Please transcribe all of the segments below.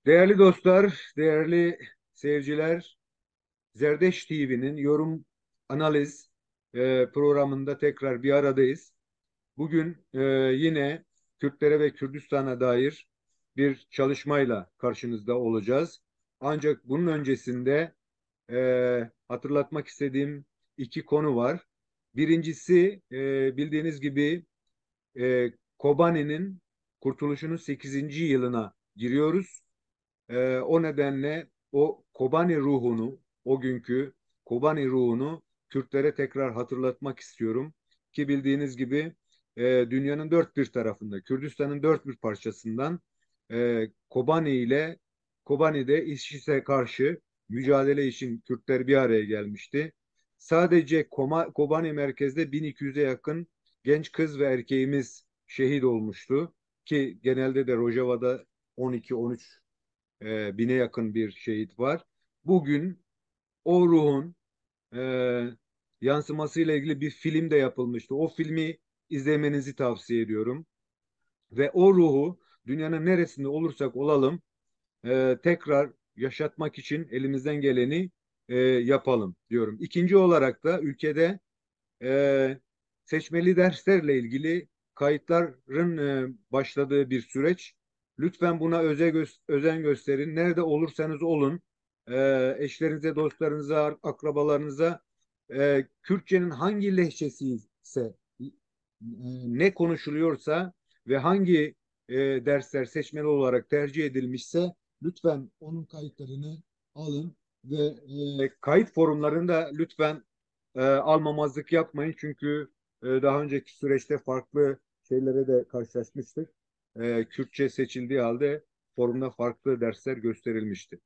Değerli dostlar, değerli seyirciler, Zerdeş TV'nin yorum analiz programında tekrar bir aradayız. Bugün yine Kürtlere ve Kürdistan'a dair bir çalışmayla karşınızda olacağız. Ancak bunun öncesinde hatırlatmak istediğim iki konu var. Birincisi bildiğiniz gibi Kobani'nin kurtuluşunun 8. yılına giriyoruz. O nedenle o Kobani ruhunu, o günkü Kobani ruhunu Kürtlere tekrar hatırlatmak istiyorum. Ki bildiğiniz gibi dünyanın dört bir tarafında, Kürdistan'ın dört bir parçasından Kobani'de IŞİD'e karşı mücadele için Kürtler bir araya gelmişti. Sadece Kobani merkezde 1200'e yakın genç kız ve erkeğimiz şehit olmuştu. Ki genelde de Rojava'da 12-13 bine yakın bir şehit var. Bugün o ruhun e, yansımasıyla ilgili bir film de yapılmıştı. O filmi izlemenizi tavsiye ediyorum. Ve o ruhu dünyanın neresinde olursak olalım tekrar yaşatmak için elimizden geleni yapalım diyorum. İkinci olarak da ülkede e, seçmeli derslerle ilgili kayıtların başladığı bir süreç. Lütfen buna özen gösterin. Nerede olursanız olun, eşlerinize, dostlarınıza, akrabalarınıza Kürtçenin hangi lehçesi ise ne konuşuluyorsa ve hangi dersler seçmeli olarak tercih edilmişse lütfen onun kayıtlarını alın ve kayıt forumlarında lütfen almamazlık yapmayın. Çünkü daha önceki süreçte farklı şeylere de karşılaşmıştık. Kürtçe seçildiği halde forumda farklı dersler gösterilmişti.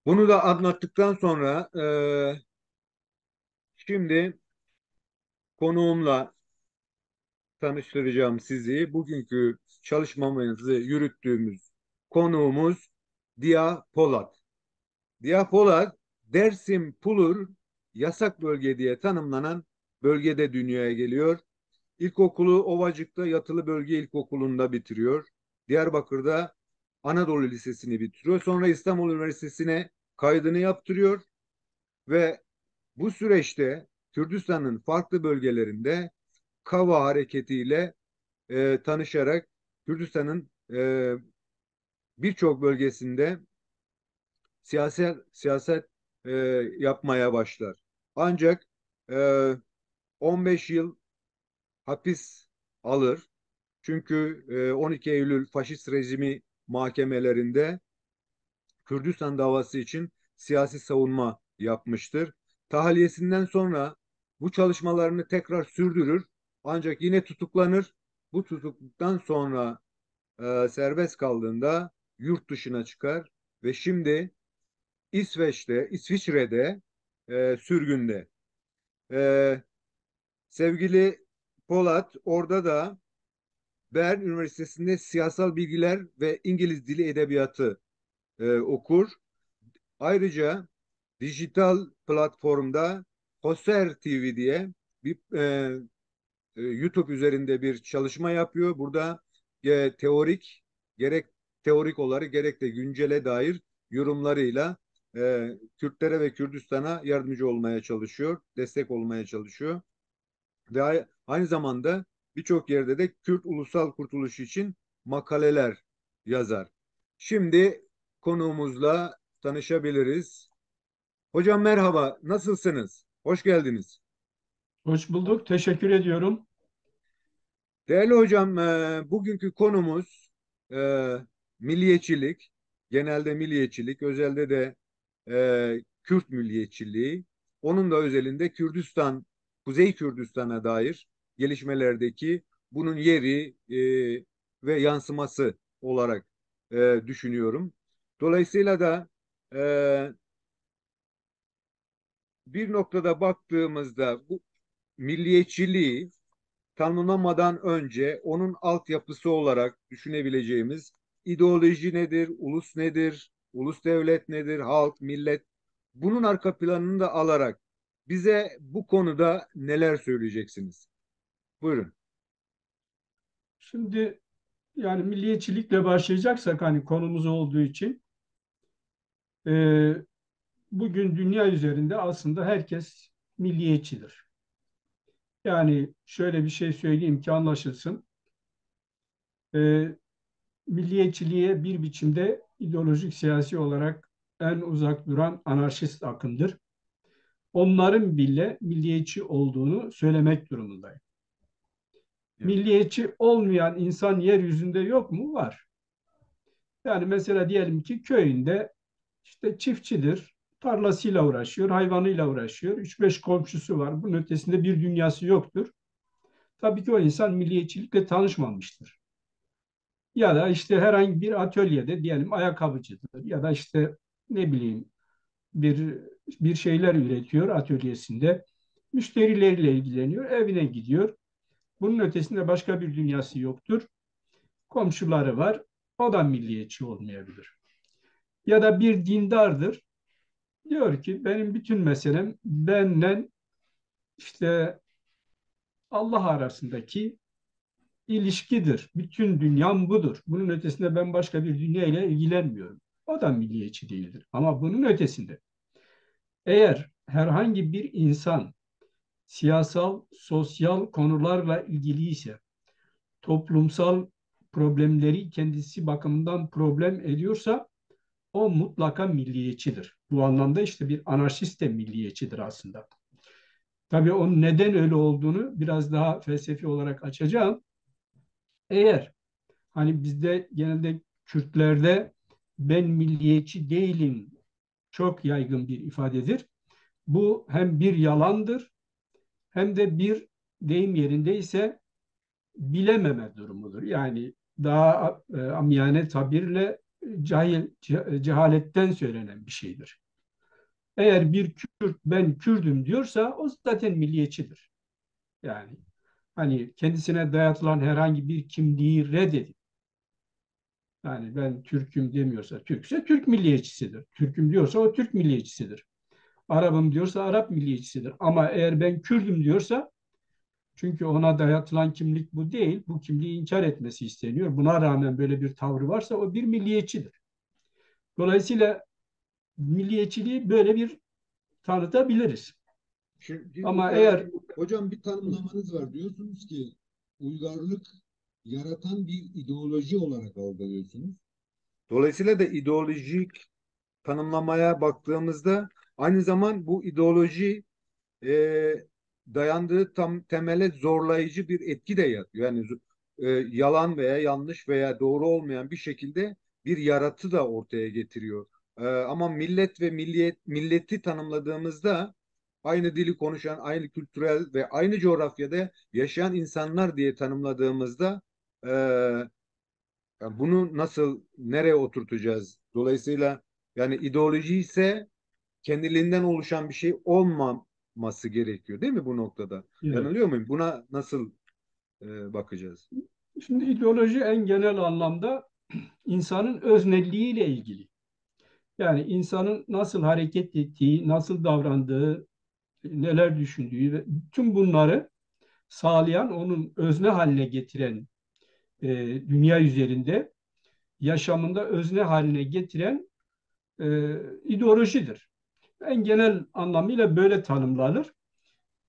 Bunu da anlattıktan sonra şimdi konuğumla tanıştıracağım sizi. Bugünkü çalışmamızı yürüttüğümüz konuğumuz Dia Polat. Dia Polat, Dersim Pulur yasak bölge diye tanımlanan bölgede dünyaya geliyor. İlkokulu Ovacık'ta Yatılı Bölge İlkokulu'nda bitiriyor. Diyarbakır'da Anadolu Lisesi'ni bitiriyor. Sonra İstanbul Üniversitesi'ne kaydını yaptırıyor ve bu süreçte Kürdistan'ın farklı bölgelerinde Kava hareketiyle tanışarak Kürdistan'ın birçok bölgesinde siyaset e, yapmaya başlar. Ancak e, 15 yıl hapis alır. Çünkü 12 Eylül faşist rejimi mahkemelerinde Kürdistan davası için siyasi savunma yapmıştır. Tahliyesinden sonra bu çalışmalarını tekrar sürdürür. Ancak yine tutuklanır. Bu tutukluktan sonra serbest kaldığında yurt dışına çıkar ve şimdi İsviçre'de sürgünde. E, Sevgili Polat orada da Bern Üniversitesi'nde siyasal bilgiler ve İngiliz dili edebiyatı okur. Ayrıca dijital platformda Hoser TV diye bir YouTube üzerinde bir çalışma yapıyor. Burada teorik gerek teorik olarak gerek de güncele dair yorumlarıyla Kürtlere ve Kürdistan'a yardımcı olmaya çalışıyor, destek olmaya çalışıyor. Ve aynı zamanda birçok yerde de Kürt ulusal kurtuluşu için makaleler yazar. Şimdi konuğumuzla tanışabiliriz. Hocam merhaba, nasılsınız? Hoş geldiniz. Hoş bulduk. Teşekkür ediyorum. Değerli hocam, bugünkü konumuz e, milliyetçilik, genelde milliyetçilik, özelde de Kürt milliyetçiliği. Onun da özelinde Kürdistan, Kuzey Kürdistan'a dair gelişmelerdeki bunun yeri ve yansıması olarak düşünüyorum. Dolayısıyla da e, bir noktada baktığımızda bu milliyetçiliği tanımlamadan önce onun altyapısı olarak düşünebileceğimiz ideoloji nedir, ulus nedir, ulus devlet nedir, halk, millet, bunun arka planını da alarak bize bu konuda neler söyleyeceksiniz? Buyurun. Şimdi Yani milliyetçilikle başlayacaksak hani konumuz olduğu için e, bugün dünya üzerinde aslında herkes milliyetçidir. Yani şöyle bir şey söyleyeyim ki anlaşılsın. E, Milliyetçiliğe bir biçimde ideolojik siyasi olarak en uzak duran anarşist akımdır. Onların bile milliyetçi olduğunu söylemek durumundayım. Evet. Milliyetçi olmayan insan yeryüzünde yok mu? Var. Yani mesela diyelim ki köyünde işte çiftçidir, tarlasıyla uğraşıyor, hayvanıyla uğraşıyor, üç beş komşusu var. Bunun ötesinde bir dünyası yoktur. Tabii ki o insan milliyetçilikle tanışmamıştır. Ya da işte herhangi bir atölyede diyelim ayakkabıcıdır ya da işte ne bileyim bir bir şeyler üretiyor atölyesinde. Müşterileriyle ilgileniyor, evine gidiyor. Bunun ötesinde başka bir dünyası yoktur. Komşuları var. O da milliyetçi olmayabilir. Ya da bir dindardır. Diyor ki benim bütün meselem benle işte Allah arasındaki ilişkidir. Bütün dünyam budur. Bunun ötesinde ben başka bir dünya ile ilgilenmiyorum. O da milliyetçi değildir. Ama bunun ötesinde eğer herhangi bir insan siyasal, sosyal konularla ilgili ise, toplumsal problemleri kendisi bakımından problem ediyorsa o mutlaka milliyetçidir. Bu anlamda işte bir anarşist de milliyetçidir aslında. Tabii onun neden öyle olduğunu biraz daha felsefi olarak açacağım. Eğer hani bizde genelde Kürtlerde ben milliyetçi değilim çok yaygın bir ifadedir. Bu hem bir yalandır hem de bir deyim yerindeyse bilememe durumudur. Yani daha amiyane tabirle cehaletten söylenen bir şeydir. Eğer bir Kürt ben Kürdüm diyorsa o zaten milliyetçidir. Yani hani kendisine dayatılan herhangi bir kimliği reddedip yani ben Türk'üm demiyorsa Türkse Türk milliyetçisidir. Türk'üm diyorsa o Türk milliyetçisidir. Arap'ım diyorsa Arap milliyetçisidir. Ama eğer ben Kürdüm diyorsa çünkü ona dayatılan kimlik bu değil. Bu kimliği inkar etmesi isteniyor. Buna rağmen böyle bir tavrı varsa o bir milliyetçidir. Dolayısıyla milliyetçiliği böyle bir tanıtabiliriz. Şimdi Ama burada eğer Hocam bir tanımlamanız var. Diyorsunuz ki uygarlık yaratan bir ideoloji olarak algılıyorsunuz. dolayısıyla da ideolojik tanımlamaya baktığımızda aynı zaman bu ideoloji e, dayandığı tam temele zorlayıcı bir etki de yatıyor. Yani yalan veya yanlış veya doğru olmayan bir şekilde bir yaratı da ortaya getiriyor. Ama millet ve milleti tanımladığımızda aynı dili konuşan, aynı kültürel ve aynı coğrafyada yaşayan insanlar diye tanımladığımızda yani bunu nasıl, nereye oturtacağız? Dolayısıyla yani ideoloji ise kendiliğinden oluşan bir şey olmaması gerekiyor, değil mi bu noktada? evet, Yanılıyor muyum? Buna nasıl bakacağız? şimdi ideoloji en genel anlamda insanın öznelliğiyle ilgili. Yani insanın nasıl hareket ettiği, nasıl davrandığı, neler düşündüğü ve tüm bunları sağlayan, onun özne haline getiren dünya üzerinde yaşamında özne haline getiren ideolojidir. En genel anlamıyla böyle tanımlanır.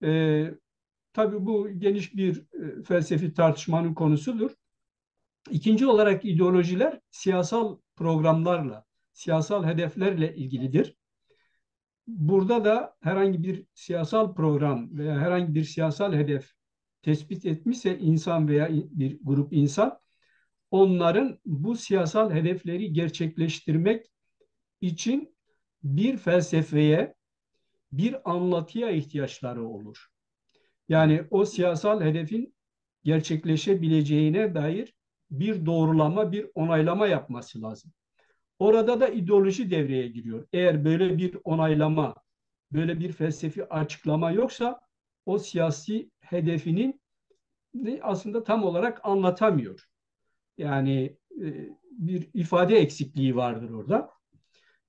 E, tabii bu geniş bir felsefi tartışmanın konusudur. İkinci olarak ideolojiler siyasal programlarla, siyasal hedeflerle ilgilidir. Burada da herhangi bir siyasal program veya herhangi bir siyasal hedef tespit etmişse insan veya bir grup insan, onların bu siyasal hedefleri gerçekleştirmek için bir felsefeye, bir anlatıya ihtiyaçları olur. Evet. Yani o siyasal hedefin gerçekleşebileceğine dair bir doğrulama, bir onaylama yapması lazım. Orada da ideoloji devreye giriyor. Eğer böyle bir onaylama, böyle bir felsefi açıklama yoksa o siyasi hedefinin aslında tam olarak anlatamıyor. Yani bir ifade eksikliği vardır orada.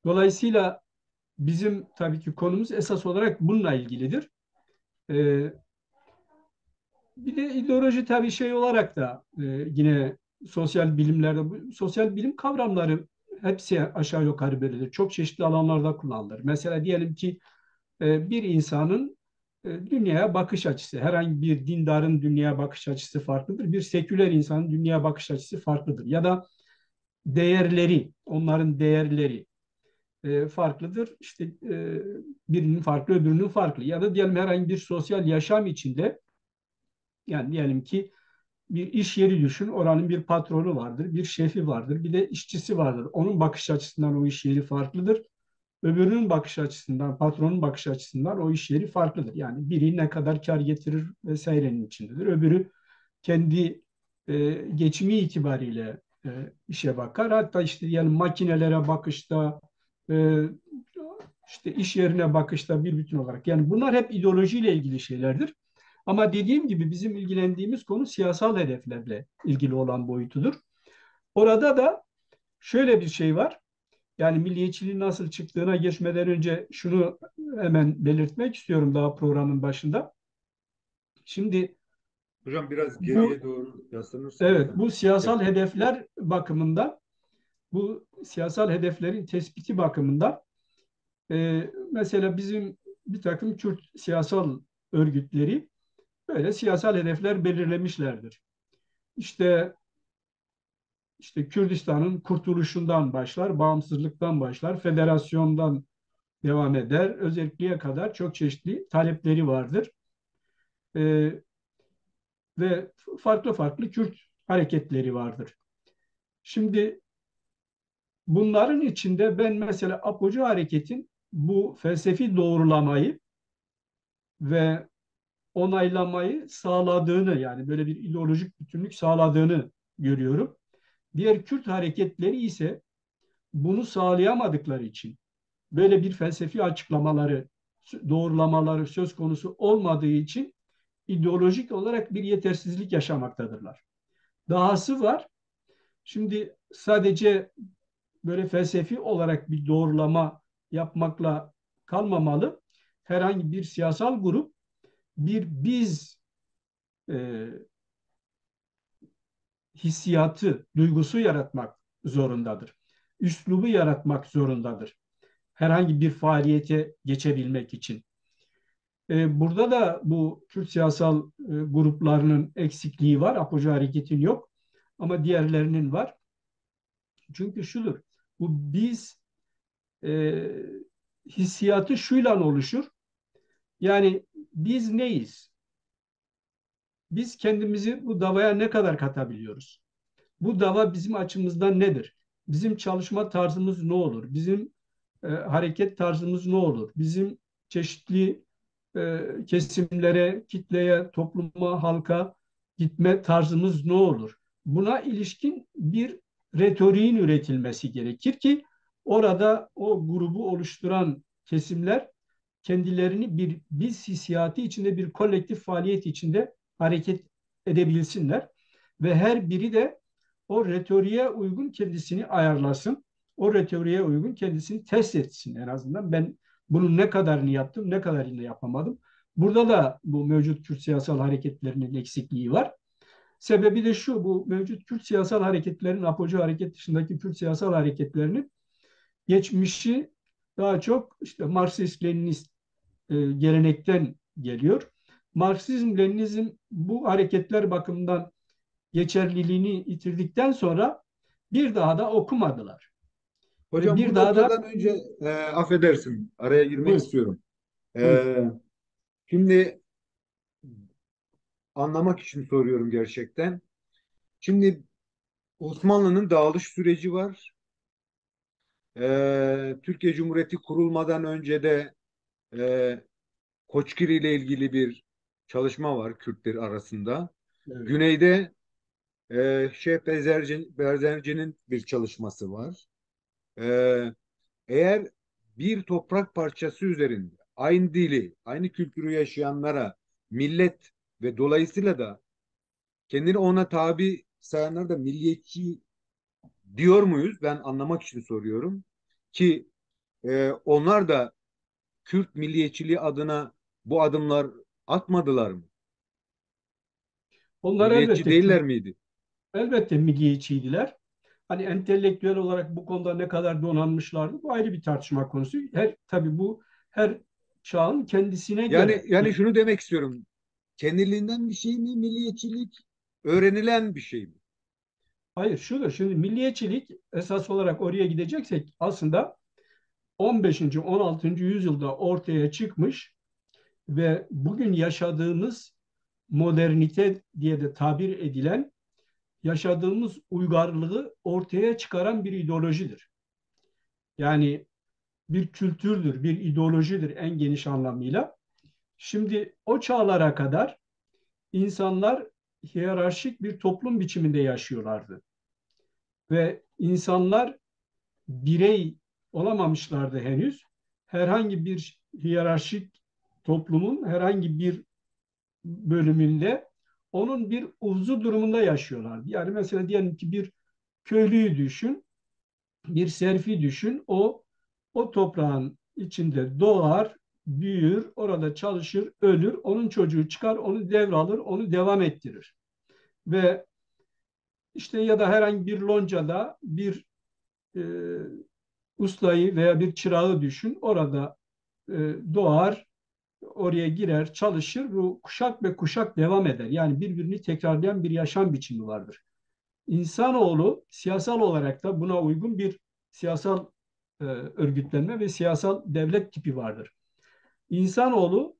Dolayısıyla bizim tabii ki konumuz esas olarak bununla ilgilidir. E, Bir de ideoloji tabii şey olarak da yine sosyal bilimlerde bu sosyal bilim kavramları hepsi aşağı yukarı böyledir. Çok çeşitli alanlarda kullanılır. Mesela diyelim ki bir insanın dünyaya bakış açısı, herhangi bir dindarın dünyaya bakış açısı farklıdır. Bir seküler insanın dünyaya bakış açısı farklıdır. Ya da değerleri, onların değerleri farklıdır. İşte birinin farklı, öbürünün farklı. Ya da diyelim herhangi bir sosyal yaşam içinde, yani diyelim ki bir iş yeri düşün, oranın bir patronu vardır, bir şefi vardır, bir de işçisi vardır. Onun bakış açısından o iş yeri farklıdır. Öbürünün bakış açısından, patronun bakış açısından o iş yeri farklıdır. Yani biri ne kadar kar getirir vesairenin içindedir. Öbürü kendi geçimi itibariyle işe bakar. Hatta işte diyelim makinelere bakışta, e, işte iş yerine bakışta bir bütün olarak. Yani bunlar hep ideolojiyle ilgili şeylerdir. Ama dediğim gibi bizim ilgilendiğimiz konu siyasal hedeflerle ilgili olan boyutudur. Orada da şöyle bir şey var. Yani milliyetçiliğin nasıl çıktığına geçmeden önce şunu hemen belirtmek istiyorum daha programın başında. Şimdi Hocam biraz bu geriye doğru yaslanırsanız evet da. bu siyasal hedefler bakımından bu siyasal hedeflerin tespiti bakımından mesela bizim bir takım Kürt siyasal örgütleri böyle siyasal hedefler belirlemişlerdir. İşte Kürdistan'ın kurtuluşundan başlar, bağımsızlıktan başlar, federasyondan devam eder. Özelliğe kadar çok çeşitli talepleri vardır. Ee, ve farklı farklı Kürt hareketleri vardır. Şimdi bunların içinde ben mesela Apocu Hareket'in bu felsefi doğrulamayı ve onaylamayı sağladığını, yani böyle bir ideolojik bütünlük sağladığını görüyorum. Diğer Kürt hareketleri ise bunu sağlayamadıkları için, böyle bir felsefi açıklamaları, doğrulamaları söz konusu olmadığı için ideolojik olarak bir yetersizlik yaşamaktadırlar. Dahası var. Şimdi sadece böyle felsefi olarak bir doğrulama yapmakla kalmamalı. Herhangi bir siyasal grup bir biz e, hissiyatı, duygusu yaratmak zorundadır. Üslubu yaratmak zorundadır. Herhangi bir faaliyete geçebilmek için. Burada da bu Kürt siyasal gruplarının eksikliği var. Apocu Hareket'in yok ama diğerlerinin var. Çünkü şudur, bu biz e, hissiyatı şuyla oluşur. Yani biz neyiz? Biz kendimizi bu davaya ne kadar katabiliyoruz? Bu dava bizim açımızdan nedir? Bizim çalışma tarzımız ne olur? Bizim hareket tarzımız ne olur? Bizim çeşitli kesimlere, kitleye, topluma, halka gitme tarzımız ne olur? Buna ilişkin bir retoriğin üretilmesi gerekir ki orada o grubu oluşturan kesimler kendilerini bir biz hissiyatı içinde, bir kolektif faaliyet içinde hareket edebilsinler ve her biri de o retoriğe uygun kendisini ayarlasın. O retoriğe uygun kendisini test etsin en azından. Ben bunun ne kadarını yaptım, ne kadarını yapamadım. Burada da bu mevcut Kürt siyasal hareketlerinin eksikliği var. Sebebi de şu, bu mevcut Kürt siyasal hareketlerin, Apocu hareket dışındaki Kürt siyasal hareketlerinin geçmişi daha çok işte Marksist-Leninist gelenekten geliyor. Marksizm-Leninizm bu hareketler bakımından geçerliliğini yitirdikten sonra bir daha da okumadılar. Ve Hocam bu bir daha da noktadan önce affedersin araya girmek buyur, istiyorum. buyur. E, Şimdi anlamak için soruyorum gerçekten. Şimdi Osmanlı'nın dağılış süreci var. Türkiye Cumhuriyeti kurulmadan önce de e, Koçgiri ile ilgili bir çalışma var Kürtler arasında. Evet. Güneyde Şeyh Bezerci'nin bir çalışması var. Ee, Eğer bir toprak parçası üzerinde aynı dili, aynı kültürü yaşayanlara millet ve dolayısıyla da kendini ona tabi sayanlar da milliyetçi diyor muyuz? Ben anlamak için soruyorum. Ki onlar da Kürt milliyetçiliği adına bu adımlar atmadılar mı? Onlar Milliyetçi elbette değiller miydi? elbette milliyetçiydiler. Hani entelektüel olarak bu konuda ne kadar donanmışlardı, bu ayrı bir tartışma konusu. Tabii bu her çağın kendisine Yani göre. yani şunu demek istiyorum. Kendiliğinden bir şey mi milliyetçilik? Öğrenilen bir şey mi? Hayır, şudur. Şimdi milliyetçilik, esas olarak oraya gideceksek, aslında 15. 16. yüzyılda ortaya çıkmış ve bugün yaşadığımız modernite diye de tabir edilen, yaşadığımız uygarlığı ortaya çıkaran bir ideolojidir. Yani bir kültürdür, bir ideolojidir en geniş anlamıyla. Şimdi o çağlara kadar insanlar hiyerarşik bir toplum biçiminde yaşıyorlardı ve insanlar birey olamamışlardı henüz. Herhangi bir hiyerarşik toplumun herhangi bir bölümünde onun bir uzvu durumunda yaşıyorlardı. Yani mesela diyelim ki bir köylüyü düşün, bir serfi düşün. O toprağın içinde doğar, büyür, orada çalışır, ölür. Onun çocuğu çıkar, onu devralır, onu devam ettirir. Ve işte ya da herhangi bir loncada bir e, ustayı veya bir çırağı düşün. Orada e, doğar, oraya girer, çalışır. Bu kuşak ve kuşak devam eder. Yani birbirini tekrarlayan bir yaşam biçimi vardır. İnsanoğlu siyasal olarak da buna uygun bir siyasal örgütlenme ve siyasal devlet tipi vardır. İnsanoğlu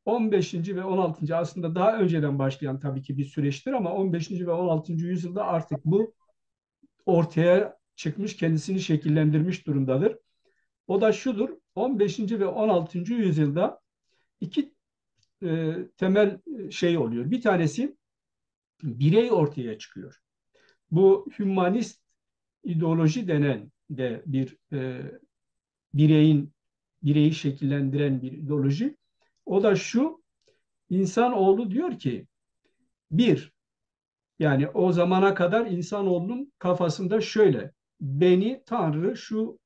15. ve 16. aslında daha önceden başlayan tabii ki bir süreçtir ama 15. ve 16. yüzyılda artık bu ortaya çıkmış, kendisini şekillendirmiş durumdadır. O da şudur: 15. ve 16. yüzyılda iki temel şey oluyor. Bir tanesi, birey ortaya çıkıyor. Bu hümanist ideoloji denen de bir bireyi şekillendiren bir ideoloji. O da şu: insanoğlu diyor ki, bir, yani o zamana kadar insanoğlunun kafasında şöyle: beni Tanrı şu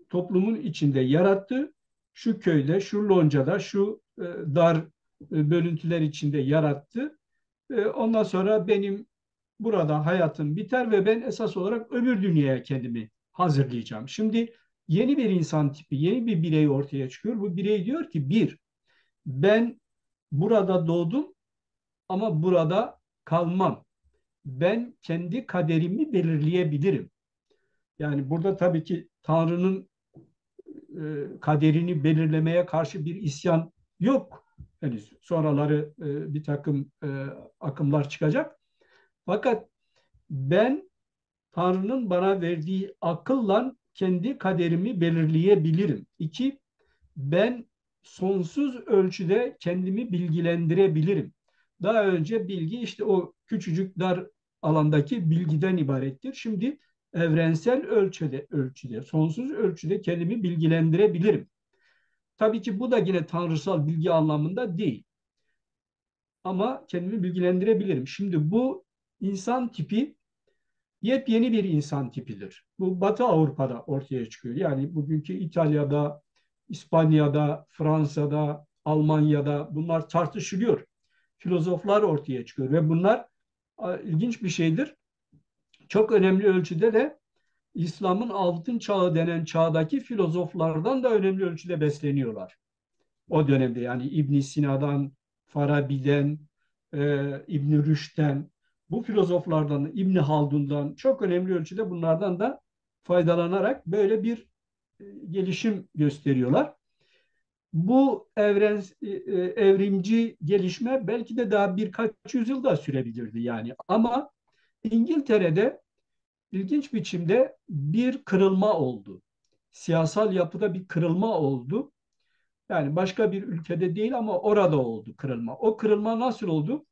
toplumun içinde yarattı, şu köyde, şu loncada, şu dar bölüntüler içinde yarattı. Ondan sonra benim burada hayatım biter ve ben esas olarak öbür dünyaya kendimi hazırlayacağım. Şimdi yeni bir insan tipi, yeni bir birey ortaya çıkıyor. Bu birey diyor ki, bir, ben burada doğdum ama burada kalmam. Ben kendi kaderimi belirleyebilirim. Yani burada tabii ki Tanrı'nın kaderini belirlemeye karşı bir isyan yok henüz. Sonraları bir takım akımlar çıkacak. Fakat ben Tanrı'nın bana verdiği akılla kendi kaderimi belirleyebilirim. İki, ben sonsuz ölçüde kendimi bilgilendirebilirim. Daha önce bilgi işte o küçücük dar alandaki bilgiden ibarettir. Şimdi evrensel ölçüde, sonsuz ölçüde kendimi bilgilendirebilirim. Tabii ki bu da yine tanrısal bilgi anlamında değil. Ama kendimi bilgilendirebilirim. Şimdi bu insan tipi yepyeni bir insan tipidir. Bu Batı Avrupa'da ortaya çıkıyor. Yani bugünkü İtalya'da, İspanya'da, Fransa'da, Almanya'da bunlar tartışılıyor. Filozoflar ortaya çıkıyor ve bunlar ilginç bir şeydir. Çok önemli ölçüde de İslam'ın altın çağı denen çağdaki filozoflardan da önemli ölçüde besleniyorlar. O dönemde yani İbn Sina'dan, Farabi'den, İbn Rüşd'den, bu filozoflardan, İbn Haldun'dan çok önemli ölçüde bunlardan da faydalanarak böyle bir gelişim gösteriyorlar. Bu evrimci gelişme belki de daha birkaç yüzyıl da sürebilirdi yani. Ama İngiltere'de ilginç biçimde bir kırılma oldu. Siyasal yapıda bir kırılma oldu. Yani başka bir ülkede değil ama orada oldu kırılma. O kırılma nasıl oldu?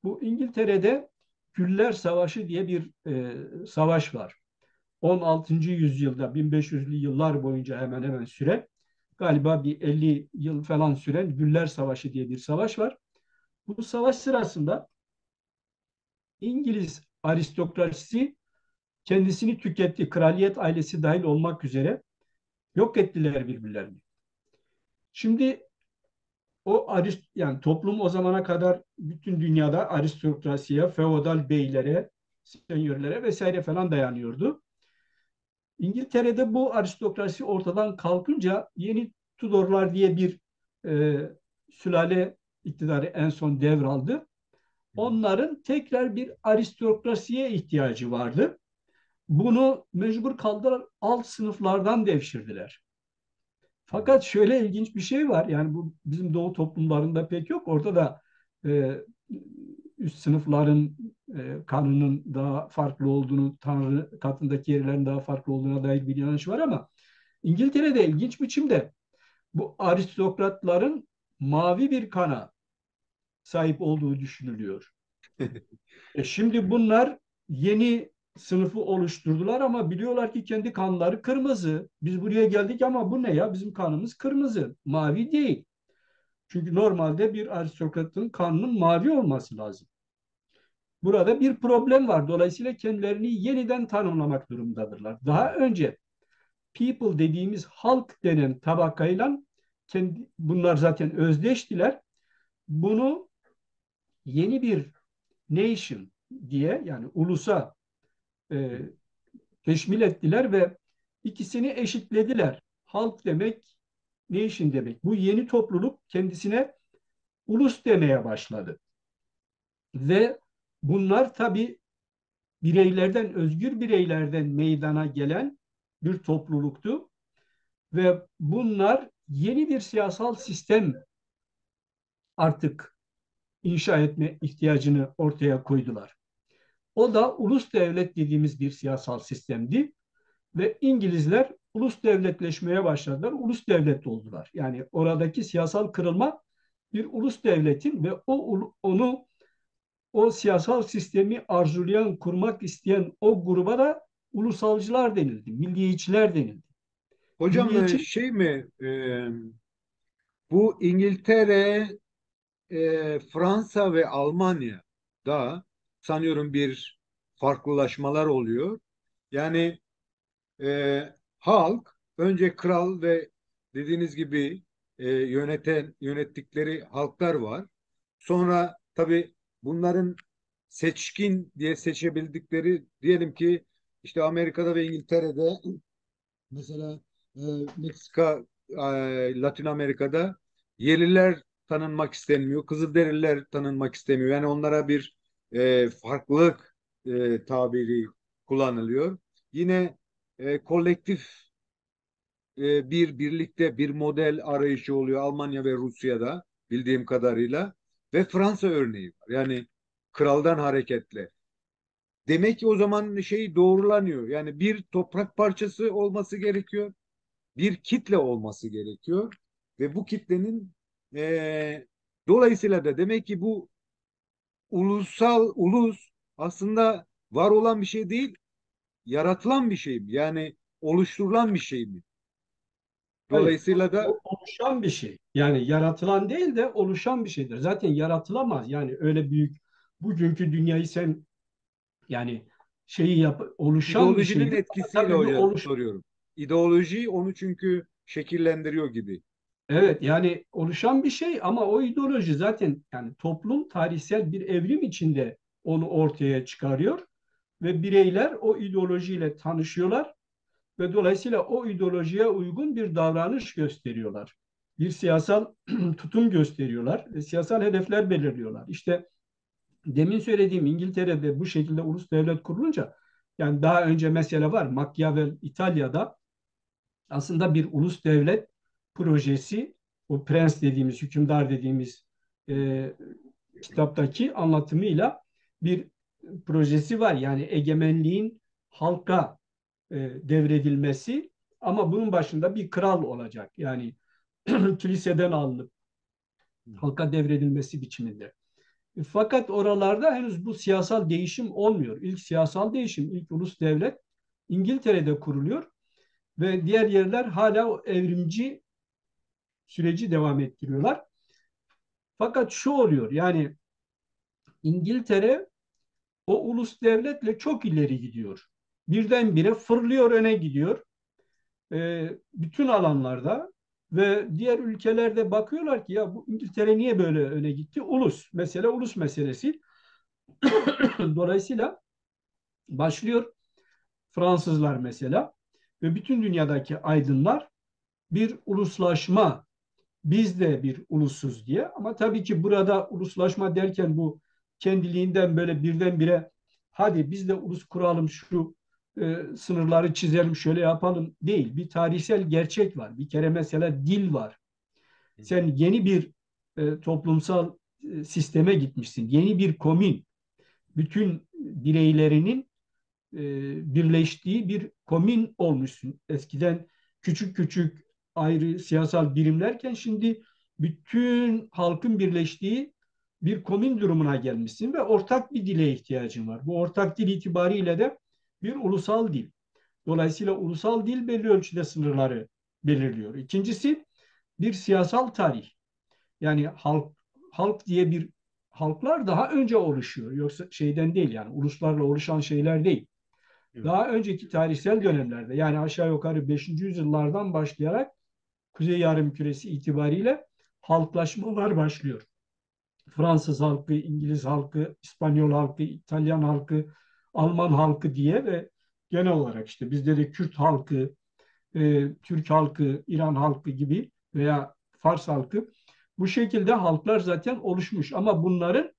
Bu İngiltere'de Güller Savaşı diye bir savaş var. 16. yüzyılda 1500'lü yıllar boyunca hemen hemen süren, galiba bir 50 yıl falan süren Güller Savaşı diye bir savaş var. Bu savaş sırasında İngiliz aristokrasisi kendisini tüketti. Kraliyet ailesi dahil olmak üzere yok ettiler birbirlerini. Şimdi yani toplum o zamana kadar bütün dünyada aristokrasiye, feodal beylere senyörlere vesaire falan dayanıyordu. İngiltere'de bu aristokrasi ortadan kalkınca yeni Tudorlar diye bir e, sülale iktidarı en son devraldı. Onların tekrar bir aristokrasiye ihtiyacı vardı. Bunu mecbur kaldılar, alt sınıflardan devşirdiler. Fakat şöyle ilginç bir şey var. Yani bu bizim doğu toplumlarında pek yok. Orada da e, üst sınıfların kanının daha farklı olduğunu, Tanrı katındaki yerlerin daha farklı olduğuna dair bir inanış var ama İngiltere'de ilginç biçimde bu aristokratların mavi bir kana sahip olduğu düşünülüyor. Şimdi bunlar yeni sınıfı oluşturdular ama biliyorlar ki kendi kanları kırmızı. Biz buraya geldik ama bu ne ya? Bizim kanımız kırmızı, mavi değil. Çünkü normalde bir aristokratın kanının mavi olması lazım. Burada bir problem var. Dolayısıyla kendilerini yeniden tanımlamak durumundadırlar. Daha önce people dediğimiz halk denen tabakayla bunlar zaten özdeştiler. Bunu yeni bir nation diye yani ulusa e, teşmil ettiler ve ikisini eşitlediler. Halk demek, nation demek. Bu yeni topluluk kendisine ulus demeye başladı. Ve bunlar tabii bireylerden, özgür bireylerden meydana gelen bir topluluktu. Ve bunlar yeni bir siyasal sistem artık inşa etme ihtiyacını ortaya koydular. O da ulus devlet dediğimiz bir siyasal sistemdi. Ve İngilizler ulus devletleşmeye başladılar. Ulus devlet oldular. Yani oradaki siyasal kırılma bir ulus devletin ve o siyasal sistemi arzulayan, kurmak isteyen o gruba da ulusalcılar denildi, milliyetçiler denildi. Hocam Milliyetçi şey mi bu İngiltere, Fransa ve Almanya da sanıyorum bir farklılaşmalar oluyor. Yani halk önce kral ve dediğiniz gibi yönettikleri halklar var. Sonra tabii bunların seçkin diye seçebildikleri diyelim ki işte Amerika'da ve İngiltere'de mesela e, Meksika, Latin Amerika'da yerliler tanınmak istenmiyor, Kızılderililer tanınmak istemiyor. Yani onlara bir farklılık tabiri kullanılıyor. Yine kolektif bir birlikte bir model arayışı oluyor Almanya ve Rusya'da bildiğim kadarıyla ve Fransa örneği var. Yani kraldan hareketle. Demek ki o zaman şey doğrulanıyor. Yani bir toprak parçası olması gerekiyor, bir kitle olması gerekiyor ve bu kitlenin dolayısıyla da demek ki bu ulus aslında var olan bir şey değil, yaratılan bir şey mi? Yani oluşturulan bir şey mi? hayır, Dolayısıyla da oluşan bir şey. Yani yaratılan değil de oluşan bir şeydir. Zaten yaratılamaz. Yani öyle büyük bugünkü dünyayı sen yani oluşan bir ideolojinin şeydir. Ama etkisiyle tabii bu hocam soruyorum. İdeoloji onu çünkü şekillendiriyor gibi. evet yani oluşan bir şey ama o ideoloji zaten yani toplum tarihsel bir evrim içinde onu ortaya çıkarıyor ve bireyler o ideolojiyle tanışıyorlar ve dolayısıyla o ideolojiye uygun bir davranış gösteriyorlar. Bir siyasal tutum gösteriyorlar ve siyasal hedefler belirliyorlar. İşte demin söylediğim İngiltere'de bu şekilde ulus devlet kurulunca yani daha önce mesele var. Machiavelli İtalya'da aslında bir ulus devlet projesi, o prens dediğimiz, hükümdar dediğimiz e, kitaptaki anlatımıyla bir projesi var. Yani egemenliğin halka devredilmesi ama bunun başında bir kral olacak. Yani kiliseden alınıp halka devredilmesi biçiminde. Fakat oralarda henüz bu siyasal değişim olmuyor. İlk siyasal değişim, ilk ulus devlet İngiltere'de kuruluyor ve diğer yerler hala o evrimci süreci devam ettiriyorlar. Fakat şu oluyor yani İngiltere o ulus devletle çok ileri gidiyor. Birdenbire fırlıyor öne gidiyor. Bütün alanlarda ve diğer ülkelerde bakıyorlar ki ya bu İngiltere niye böyle öne gitti? Ulus. Mesele ulus meselesi. Dolayısıyla başlıyor. Fransızlar mesela ve bütün dünyadaki aydınlar bir uluslaşma, biz de bir ulusuz diye. Ama tabii ki burada uluslaşma derken bu kendiliğinden böyle birdenbire hadi biz de ulus kuralım, şu sınırları çizelim, şöyle yapalım değil. Bir tarihsel gerçek var. Bir kere mesela dil var. Sen yeni bir toplumsal sisteme gitmişsin. Yeni bir komün. Bütün bireylerinin birleştiği bir komün olmuşsun. Eskiden küçük küçük ayrı siyasal birimlerken şimdi bütün halkın birleştiği bir komün durumuna gelmişsin ve ortak bir dile ihtiyacın var. Bu ortak dil itibariyle de bir ulusal dil. Dolayısıyla ulusal dil belli ölçüde sınırları belirliyor. İkincisi bir siyasal tarih. Yani halk diye bir halklar daha önce oluşuyor. Yoksa şeyden değil, yani uluslarla oluşan şeyler değil. Evet. Daha önceki tarihsel dönemlerde, yani aşağı yukarı 5. yüzyıllardan başlayarak Kuzey Yarımküresi itibariyle halklaşmalar başlıyor. Fransız halkı, İngiliz halkı, İspanyol halkı, İtalyan halkı, Alman halkı diye ve genel olarak işte bizde de Kürt halkı, Türk halkı, İran halkı gibi veya Fars halkı, bu şekilde halklar zaten oluşmuş. Ama bunların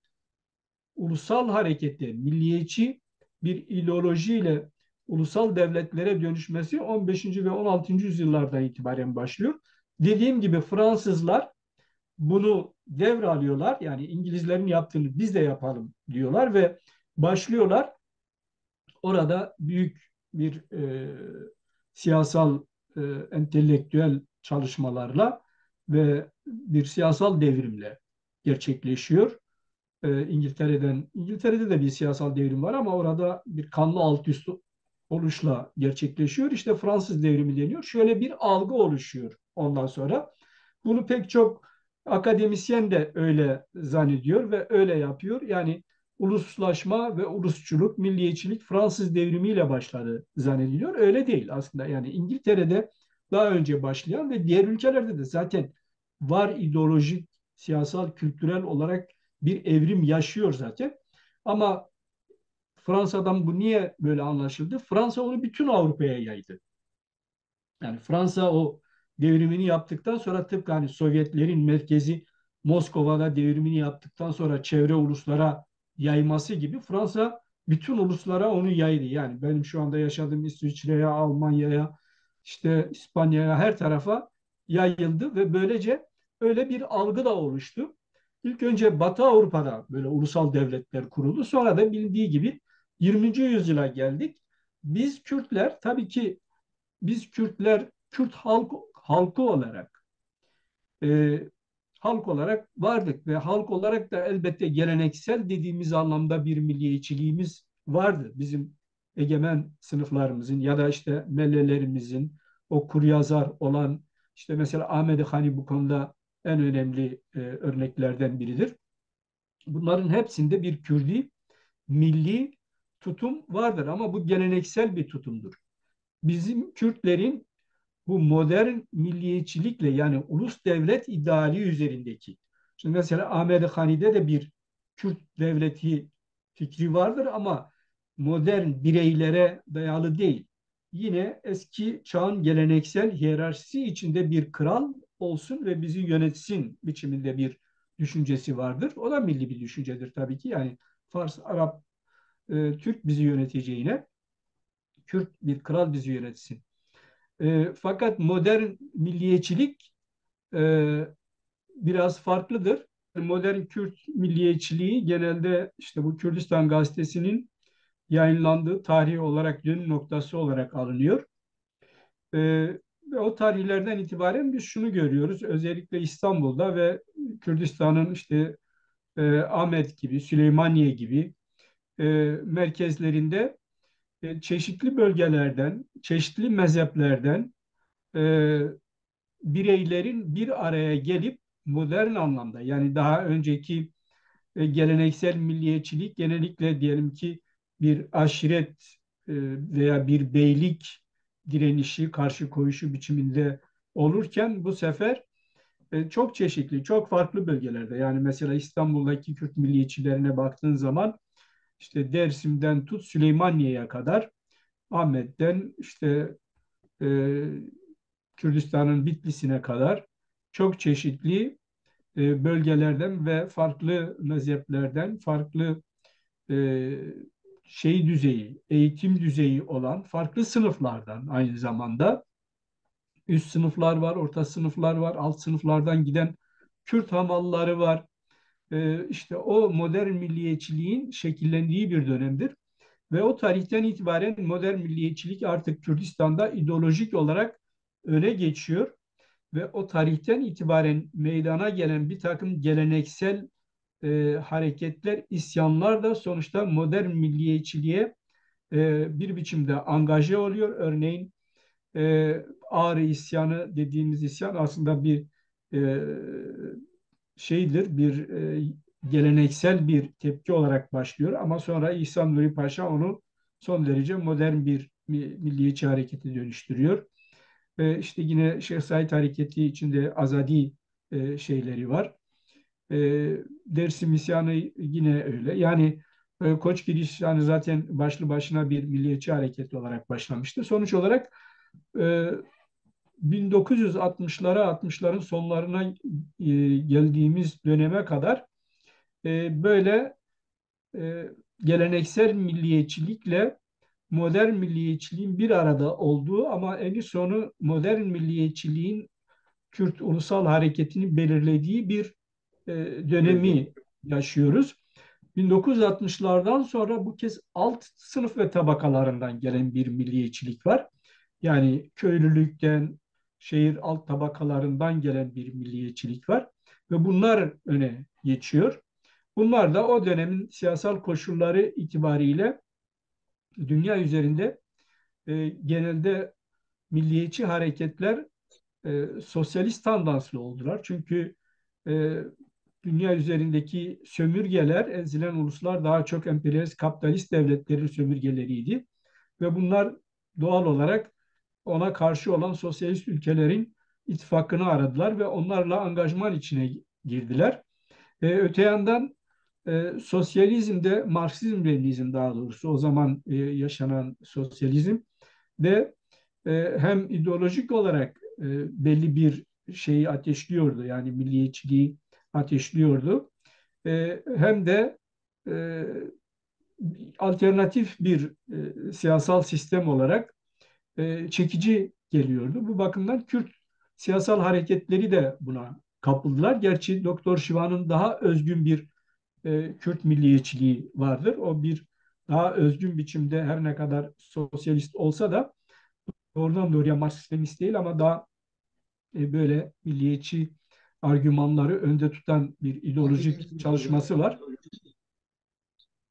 ulusal harekete, milliyetçi bir ideolojiyle ulusal devletlere dönüşmesi 15. ve 16. yüzyıllardan itibaren başlıyor. Dediğim gibi Fransızlar bunu devralıyorlar. Yani İngilizlerin yaptığını biz de yapalım diyorlar ve başlıyorlar. Orada büyük bir siyasal, entelektüel çalışmalarla ve bir siyasal devrimle gerçekleşiyor. İngiltere'de de bir siyasal devrim var ama orada bir kanlı alt üst oluşla gerçekleşiyor. İşte Fransız devrimi deniyor. Şöyle bir algı oluşuyor ondan sonra. Bunu pek çok akademisyen de öyle zannediyor ve öyle yapıyor. Yani uluslaşma ve ulusçuluk, milliyetçilik Fransız devrimiyle başladı zannediliyor. Öyle değil aslında. Yani İngiltere'de daha önce başlayan ve diğer ülkelerde de zaten var, ideolojik, siyasal, kültürel olarak bir evrim yaşıyor zaten. Ama Fransa'dan bu niye böyle anlaşıldı? Fransa onu bütün Avrupa'ya yaydı. Yani Fransa o devrimini yaptıktan sonra, tıpkı hani Sovyetlerin merkezi Moskova'da devrimini yaptıktan sonra çevre uluslara yayması gibi Fransa bütün uluslara onu yaydı. Yani benim şu anda yaşadığım İsviçre'ye, Almanya'ya, işte İspanya'ya, her tarafa yayıldı ve böylece öyle bir algı da oluştu. İlk önce Batı Avrupa'da böyle ulusal devletler kuruldu. Sonra da bildiği gibi 20. yüzyıla geldik. Biz Kürtler tabii ki, biz Kürtler, Kürt halkı olarak e, halk olarak vardık ve halk olarak da elbette geleneksel dediğimiz anlamda bir milliyetçiliğimiz vardı. Bizim egemen sınıflarımızın ya da işte mellelerimizin, o kuryazar olan, işte mesela Ahmet Hani bu konuda en önemli örneklerden biridir. Bunların hepsinde bir Kürdi milli tutum vardır ama bu geleneksel bir tutumdur. Bizim Kürtlerin bu modern milliyetçilikle, yani ulus devlet ideali üzerindeki. Şimdi mesela Ahmet Hani'de de bir Kürt devleti fikri vardır ama modern bireylere dayalı değil. Yine eski çağın geleneksel hiyerarşisi içinde bir kral olsun ve bizi yönetsin biçiminde bir düşüncesi vardır. O da milli bir düşüncedir tabii ki. Yani Fars, Arap, Türk bizi yöneteceğine Kürt bir kral bizi yönetsin. Fakat modern milliyetçilik e, biraz farklıdır. Modern Kürt milliyetçiliği genelde işte bu Kürdistan Gazetesi'nin yayınlandığı tarih olarak, dönüm noktası olarak alınıyor. E, Ve o tarihlerden itibaren biz şunu görüyoruz. Özellikle İstanbul'da ve Kürdistan'ın işte Ahmet gibi, Süleymaniye gibi e, merkezlerinde çeşitli bölgelerden, çeşitli mezheplerden e, bireylerin bir araya gelip modern anlamda, yani daha önceki geleneksel milliyetçilik genellikle diyelim ki bir aşiret veya bir beylik direnişi, karşı koyuşu biçiminde olurken bu sefer çok çeşitli, çok farklı bölgelerde, yani mesela İstanbul'daki Kürt milliyetçilerine baktığın zaman işte Dersim'den tut Süleymaniye'ye kadar, Ahmet'ten işte e, Kürdistan'ın Bitlis'ine kadar çok çeşitli bölgelerden ve farklı mezheplerden, farklı e, düzeyi, eğitim düzeyi olan farklı sınıflardan, aynı zamanda üst sınıflar var, orta sınıflar var, alt sınıflardan giden Kürt hamalları var. İşte o modern milliyetçiliğin şekillendiği bir dönemdir. Ve o tarihten itibaren modern milliyetçilik artık Kürdistan'da ideolojik olarak öne geçiyor. Ve o tarihten itibaren meydana gelen bir takım geleneksel hareketler, isyanlar da sonuçta modern milliyetçiliğe bir biçimde angaje oluyor. Örneğin Ağrı isyanı dediğimiz isyan aslında bir e, bir geleneksel bir tepki olarak başlıyor. Ama sonra İhsan Nuri Paşa onu son derece modern bir milliyetçi hareketi dönüştürüyor. İşte yine Şeyh Said Hareketi içinde azadi şeyleri var. E, Dersim isyanı yine öyle. Yani Koçgir isyanı zaten başlı başına bir milliyetçi hareket olarak başlamıştı. Sonuç olarak e, 1960'ların sonlarına geldiğimiz döneme kadar böyle e, geleneksel milliyetçilikle modern milliyetçiliğin bir arada olduğu ama en sonu modern milliyetçiliğin Kürt ulusal hareketini belirlediği bir Sürecek. dönemi yaşıyoruz. 1960'lardan sonra bu kez alt sınıf ve tabakalarından gelen bir milliyetçilik var. Yani köylülükten, şehir alt tabakalarından gelen bir milliyetçilik var ve bunlar öne geçiyor. Bunlar da o dönemin siyasal koşulları itibariyle dünya üzerinde genelde milliyetçi hareketler sosyalist tandanslı oldular. Çünkü e, dünya üzerindeki sömürgeler, ezilen uluslar daha çok emperyalist kapitalist devletlerin sömürgeleriydi. Ve bunlar doğal olarak ona karşı olan sosyalist ülkelerin ittifakını aradılar ve onlarla angajman içine girdiler. Öte yandan sosyalizm de Marksizm-Leninizm daha doğrusu o zaman yaşanan sosyalizm de hem ideolojik olarak belli bir şeyi ateşliyordu yani milliyetçiliği ateşliyordu. Hem de e, alternatif bir siyasal sistem olarak çekici geliyordu. Bu bakımdan Kürt siyasal hareketleri de buna kapıldılar. Gerçi Doktor Şiva'nın daha özgün bir Kürt milliyetçiliği vardır. O bir daha özgün biçimde her ne kadar sosyalist olsa da doğrudan doğruya Marksist değil ama daha böyle milliyetçi argümanları önde tutan bir ideolojik Affedersiniz hocam. çalışması var.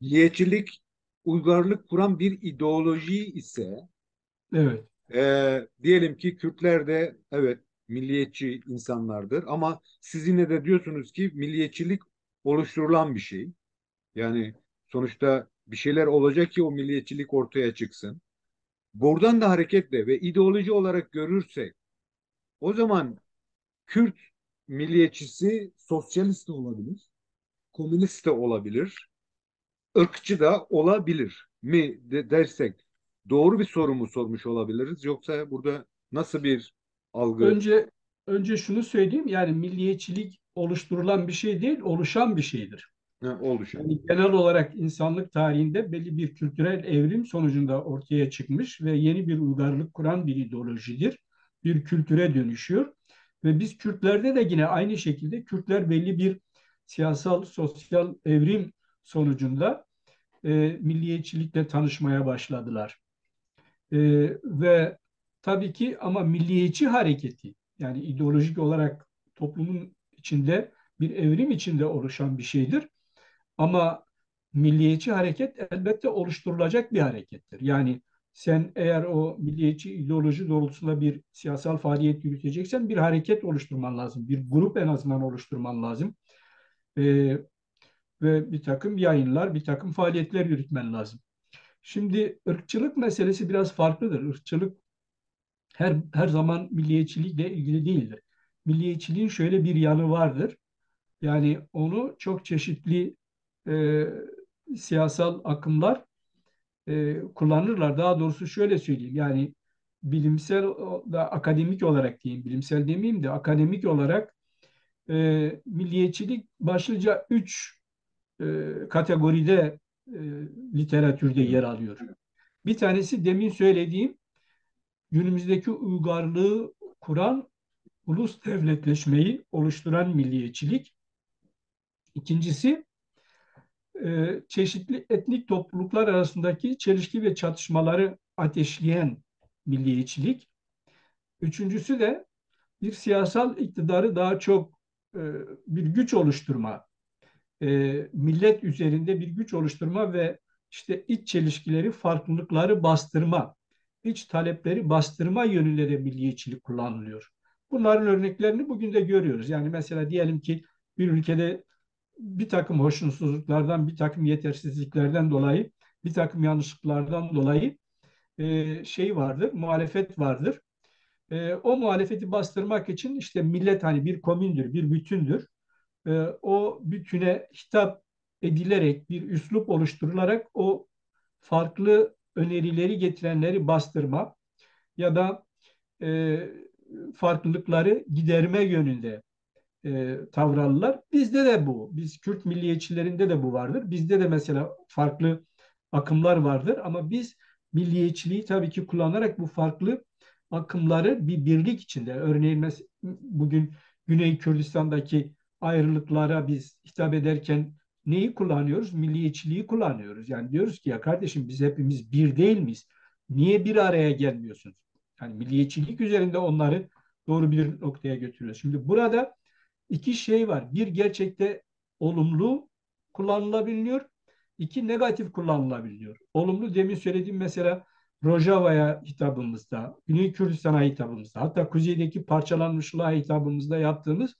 Milliyetçilik uygarlık kuran bir ideoloji ise Evet. diyelim ki Kürtler de evet milliyetçi insanlardır ama siz yine de diyorsunuz ki milliyetçilik oluşturulan bir şey. Yani sonuçta bir şeyler olacak ki o milliyetçilik ortaya çıksın. Buradan da hareketle ve ideoloji olarak görürsek o zaman Kürt milliyetçisi sosyalist de olabilir, komünist de olabilir, ırkçı da olabilir mi dersek doğru bir soru mu sormuş olabiliriz yoksa burada nasıl bir algı Önce önce şunu söyleyeyim yani milliyetçilik oluşturulan bir şey değil, oluşan bir şeydir. oluşan? Yani genel olarak insanlık tarihinde belli bir kültürel evrim sonucunda ortaya çıkmış ve yeni bir uygarlık kuran bir ideolojidir. Bir kültüre dönüşüyor. Ve biz Kürtlerde de yine aynı şekilde Kürtler belli bir siyasal, sosyal evrim sonucunda milliyetçilikle tanışmaya başladılar. E, ve tabii ki ama milliyetçi hareketi yani ideolojik olarak toplumun içinde bir evrim içinde oluşan bir şeydir. Ama milliyetçi hareket elbette oluşturulacak bir harekettir. Yani sen eğer o milliyetçi ideoloji doğrultusunda bir siyasal faaliyet yürüteceksen bir hareket oluşturman lazım. Bir grup en azından oluşturman lazım. Ee, ve bir takım yayınlar, bir takım faaliyetler yürütmen lazım. Şimdi ırkçılık meselesi biraz farklıdır. Irkçılık her zaman milliyetçilikle ilgili değildir. Milliyetçiliğin şöyle bir yanı vardır. Yani onu çok çeşitli e, siyasal akımlar kullanırlar. Daha doğrusu şöyle söyleyeyim. Yani bilimsel da akademik olarak diyeyim, bilimsel demeyeyim de akademik olarak milliyetçilik başlıca üç kategoride e, literatürde yer alıyor. Bir tanesi demin söylediğim günümüzdeki uygarlığı kuran ulus devletleşmeyi oluşturan milliyetçilik. İkincisi çeşitli etnik topluluklar arasındaki çelişki ve çatışmaları ateşleyen milliyetçilik. Üçüncüsü de bir siyasal iktidarı daha çok e, bir güç oluşturma, millet üzerinde bir güç oluşturma ve işte iç çelişkileri, farklılıkları bastırma, iç talepleri bastırma yönünde de milliyetçilik kullanılıyor. Bunların örneklerini bugün de görüyoruz. Yani mesela diyelim ki bir ülkede bir takım hoşnutsuzluklardan, bir takım yetersizliklerden dolayı, bir takım yanlışlıklardan dolayı şey vardır, muhalefet vardır. O muhalefeti bastırmak için işte millet hani bir komündür, bir bütündür. O bütüne hitap edilerek bir üslup oluşturularak o farklı önerileri getirenleri bastırma ya da e, farklılıkları giderme yönünde tavır alırlar. Bizde de bu. Biz Kürt milliyetçilerinde de bu vardır. Bizde de mesela farklı akımlar vardır ama biz milliyetçiliği tabii ki kullanarak bu farklı akımları bir birlik içinde örneğin bugün Güney Kürdistan'daki ayrılıklara biz hitap ederken neyi kullanıyoruz? Milliyetçiliği kullanıyoruz. Yani diyoruz ki ya kardeşim biz hepimiz bir değil miyiz? Niye bir araya gelmiyorsunuz? Yani milliyetçilik üzerinde onları doğru bir noktaya götürüyoruz. Şimdi burada iki şey var. Bir gerçekte olumlu kullanılabiliyor. İki negatif kullanılabiliyor. Olumlu demin söylediğim mesela Rojava'ya hitabımızda, Güney Kürdistan'a hitabımızda, hatta kuzeydeki parçalanmışlığa hitabımızda yaptığımız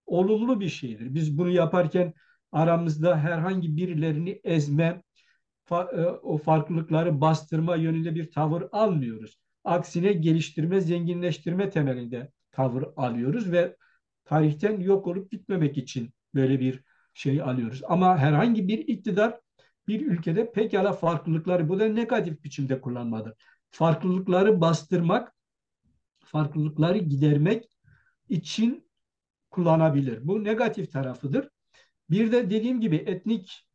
olumlu bir şeydir. Biz bunu yaparken aramızda herhangi birilerini ezme, o farklılıkları bastırma yönünde bir tavır almıyoruz. Aksine geliştirme, zenginleştirme temelinde tavır alıyoruz ve tarihten yok olup gitmemek için böyle bir şey alıyoruz. Ama herhangi bir iktidar bir ülkede pekala farklılıkları bu da negatif biçimde kullanmadır. Farklılıkları bastırmak, farklılıkları gidermek için kullanabilir. Bu negatif tarafıdır. Bir de dediğim gibi etnik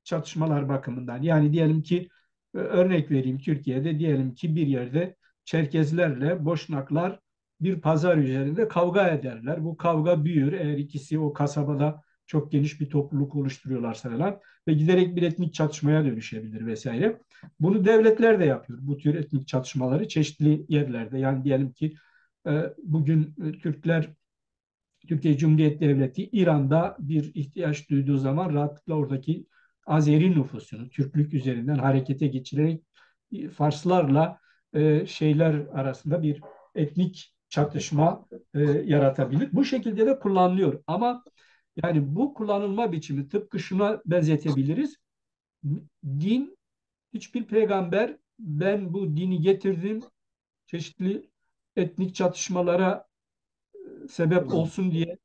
çatışmalar bakımından. Yani diyelim ki örnek vereyim Türkiye'de diyelim ki bir yerde Çerkezlerle Boşnaklar bir pazar üzerinde kavga ederler. Bu kavga büyür eğer ikisi o kasabada çok geniş bir topluluk oluşturuyorlarsa falan ve giderek bir etnik çatışmaya dönüşebilir vesaire. Bunu devletler de yapıyor. Bu tür etnik çatışmaları çeşitli yerlerde. Yani diyelim ki bugün Türkler Türkiye Cumhuriyeti Devleti İran'da bir ihtiyaç duyduğu zaman rahatlıkla oradaki Azeri nüfusunu Türklük üzerinden harekete geçirerek Farslarla şeyler arasında bir etnik çatışma yaratabilir. Bu şekilde de kullanılıyor. Ama yani bu kullanılma biçimi tıpkı şuna benzetebiliriz. Din hiçbir peygamber ben bu dini getirdim çeşitli etnik çatışmalara sebep olsun diye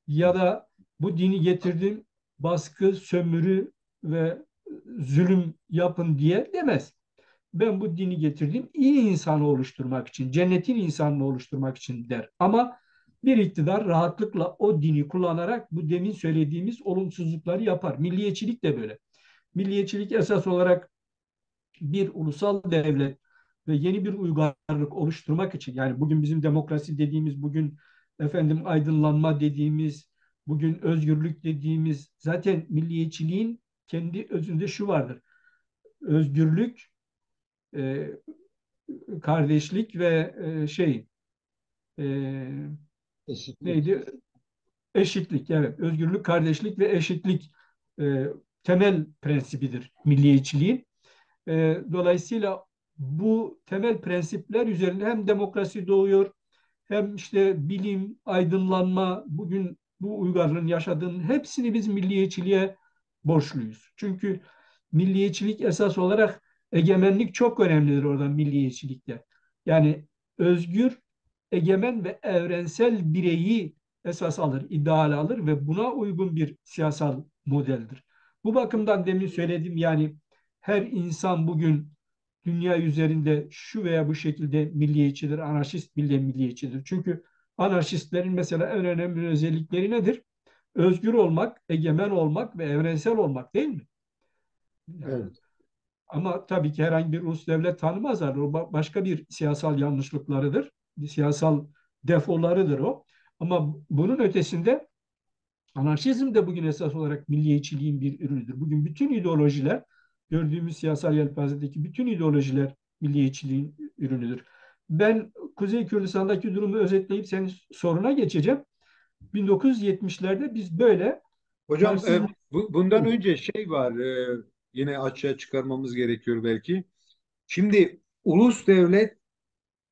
ya da bu dini getirdim baskı, sömürü ve zulüm yapın diye demez. Ben bu dini getirdim iyi insanı oluşturmak için, cennetin insanını oluşturmak için der. Ama bir iktidar rahatlıkla o dini kullanarak bu demin söylediğimiz olumsuzlukları yapar. Milliyetçilik de böyle. Milliyetçilik esas olarak bir ulusal devlet ve yeni bir uygarlık oluşturmak için yani bugün bizim demokrasi dediğimiz, bugün efendim aydınlanma dediğimiz, bugün özgürlük dediğimiz zaten milliyetçiliğin kendi özünde şu vardır. Özgürlük, e, kardeşlik ve e, Eşitlik. neydi? Eşitlik. Evet, özgürlük, kardeşlik ve eşitlik temel prensibidir milliyetçiliğin. Dolayısıyla bu temel prensipler üzerine hem demokrasi doğuyor hem işte bilim, aydınlanma, bugün bu uygarlığın yaşadığının hepsini biz milliyetçiliğe borçluyuz. Çünkü milliyetçilik esas olarak egemenlik çok önemlidir orada milliyetçilikte. Yani özgür, egemen ve evrensel bireyi esas alır, ideal alır ve buna uygun bir siyasal modeldir. Bu bakımdan demin söyledim, yani her insan bugün dünya üzerinde şu veya bu şekilde milliyetçidir, anarşist bile milliyetçidir. Çünkü anarşistlerin mesela en önemli özellikleri nedir? Özgür olmak, egemen olmak ve evrensel olmak, değil mi? Yani, Evet. ama tabii ki herhangi bir ulus devlet tanımazlar. O başka bir siyasal yanlışlıklarıdır. Bir siyasal defolarıdır o. Ama bunun ötesinde anarşizm de bugün esas olarak milliyetçiliğin bir ürünüdür. Bugün bütün ideolojiler, gördüğümüz siyasal yelpazedeki bütün ideolojiler milliyetçiliğin ürünüdür. Ben Kuzey Kürdistan'daki durumu özetleyip senin soruna geçeceğim. 1970'lerde biz böyle Hocam tarihsiz... bundan önce şey var, yine açığa çıkarmamız gerekiyor belki. Şimdi ulus devlet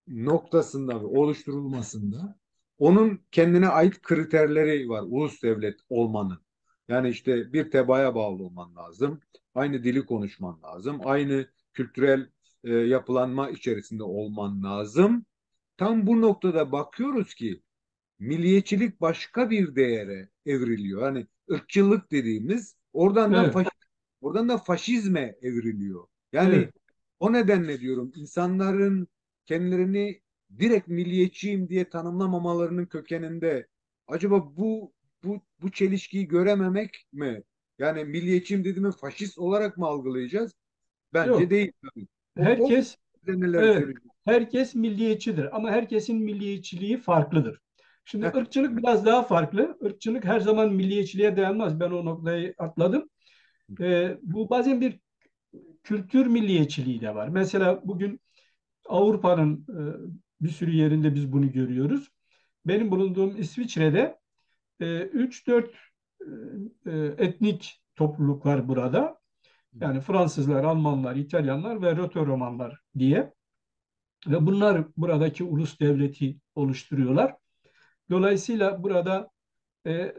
noktasında ve oluşturulmasında onun kendine ait kriterleri var ulus devlet olmanın. Yani işte bir tebaaya bağlı olman lazım. Aynı dili konuşman lazım. Aynı kültürel yapılanma içerisinde olman lazım. Tam bu noktada bakıyoruz ki milliyetçilik başka bir değere evriliyor. Hani ırkçılık dediğimiz Evet, oradan da faşizme evriliyor. Yani evet. o nedenle diyorum insanların kendilerini direkt milliyetçiyim diye tanımlamamalarının kökeninde acaba bu çelişkiyi görememek mi? Yani milliyetçiyim dediğimi faşist olarak mı algılayacağız? Bence Yok. değil tabii. O Herkes, neler evet, söyleyeceğim. herkes milliyetçidir ama herkesin milliyetçiliği farklıdır. Şimdi Heh, ırkçılık biraz daha farklı. Irkçılık her zaman milliyetçiliğe dayanmaz. Ben o noktayı atladım. Bu bazen bir kültür milliyetçiliği de var. Mesela bugün Avrupa'nın bir sürü yerinde biz bunu görüyoruz. Benim bulunduğum İsviçre'de 3-4 etnik topluluk var burada. Yani Fransızlar, Almanlar, İtalyanlar ve Rötoromanlar diye. Ve bunlar buradaki ulus devleti oluşturuyorlar. Dolayısıyla burada e,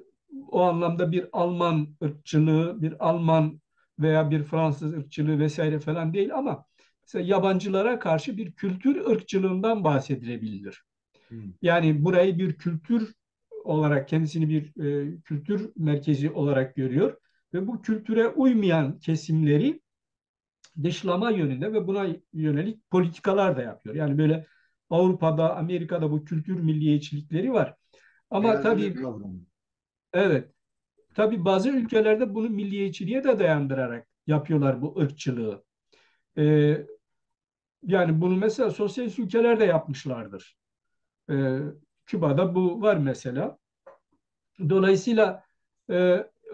o anlamda bir Alman ırkçılığı, bir Alman veya bir Fransız ırkçılığı vesaire falan değil, ama mesela yabancılara karşı bir kültür ırkçılığından bahsedilebilir. hmm. Yani burayı bir kültür olarak, kendisini bir kültür merkezi olarak görüyor ve bu kültüre uymayan kesimleri dışlama yönünde ve buna yönelik politikalar da yapıyor. Yani böyle Avrupa'da, Amerika'da bu kültür milliyetçilikleri var. Ama Beyazilik tabii, kavramı. evet, tabii bazı ülkelerde bunu milliyetçiliğe de dayandırarak yapıyorlar bu ırkçılığı. Ee, Yani bunu mesela sosyalist ülkeler de yapmışlardır. Ee, Küba'da bu var mesela. Dolayısıyla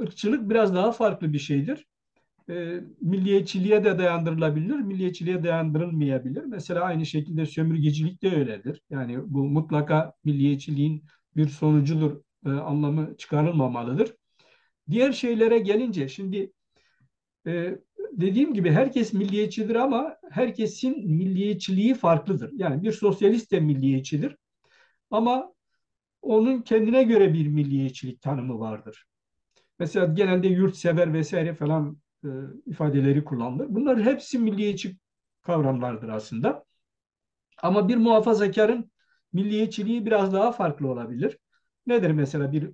ırkçılık biraz daha farklı bir şeydir. Milliyetçiliğe de dayandırılabilir, milliyetçiliğe dayandırılmayabilir. Mesela aynı şekilde sömürgecilik de öyledir. Yani bu mutlaka milliyetçiliğin bir sonucudur, anlamı çıkarılmamalıdır. Diğer şeylere gelince, şimdi dediğim gibi herkes milliyetçidir ama herkesin milliyetçiliği farklıdır. Yani bir sosyalist de milliyetçidir ama onun kendine göre bir milliyetçilik tanımı vardır. Mesela genelde yurtsever vesaire falan ifadeleri kullanılır. Bunlar hepsi milliyetçi kavramlardır aslında. Ama bir muhafazakarın milliyetçiliği biraz daha farklı olabilir. Nedir mesela bir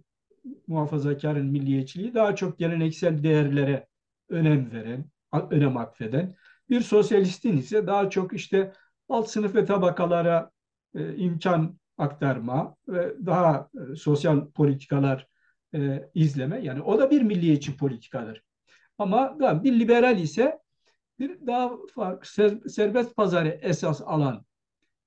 muhafazakarın milliyetçiliği? Daha çok geleneksel değerlere önem veren, önem atfeden. Bir sosyalistin ise daha çok işte alt sınıf ve tabakalara imkan aktarma ve daha sosyal politikalar izleme. Yani o da bir milliyetçi politikadır. Ama bir liberal ise bir daha farklı, serbest pazarı esas alan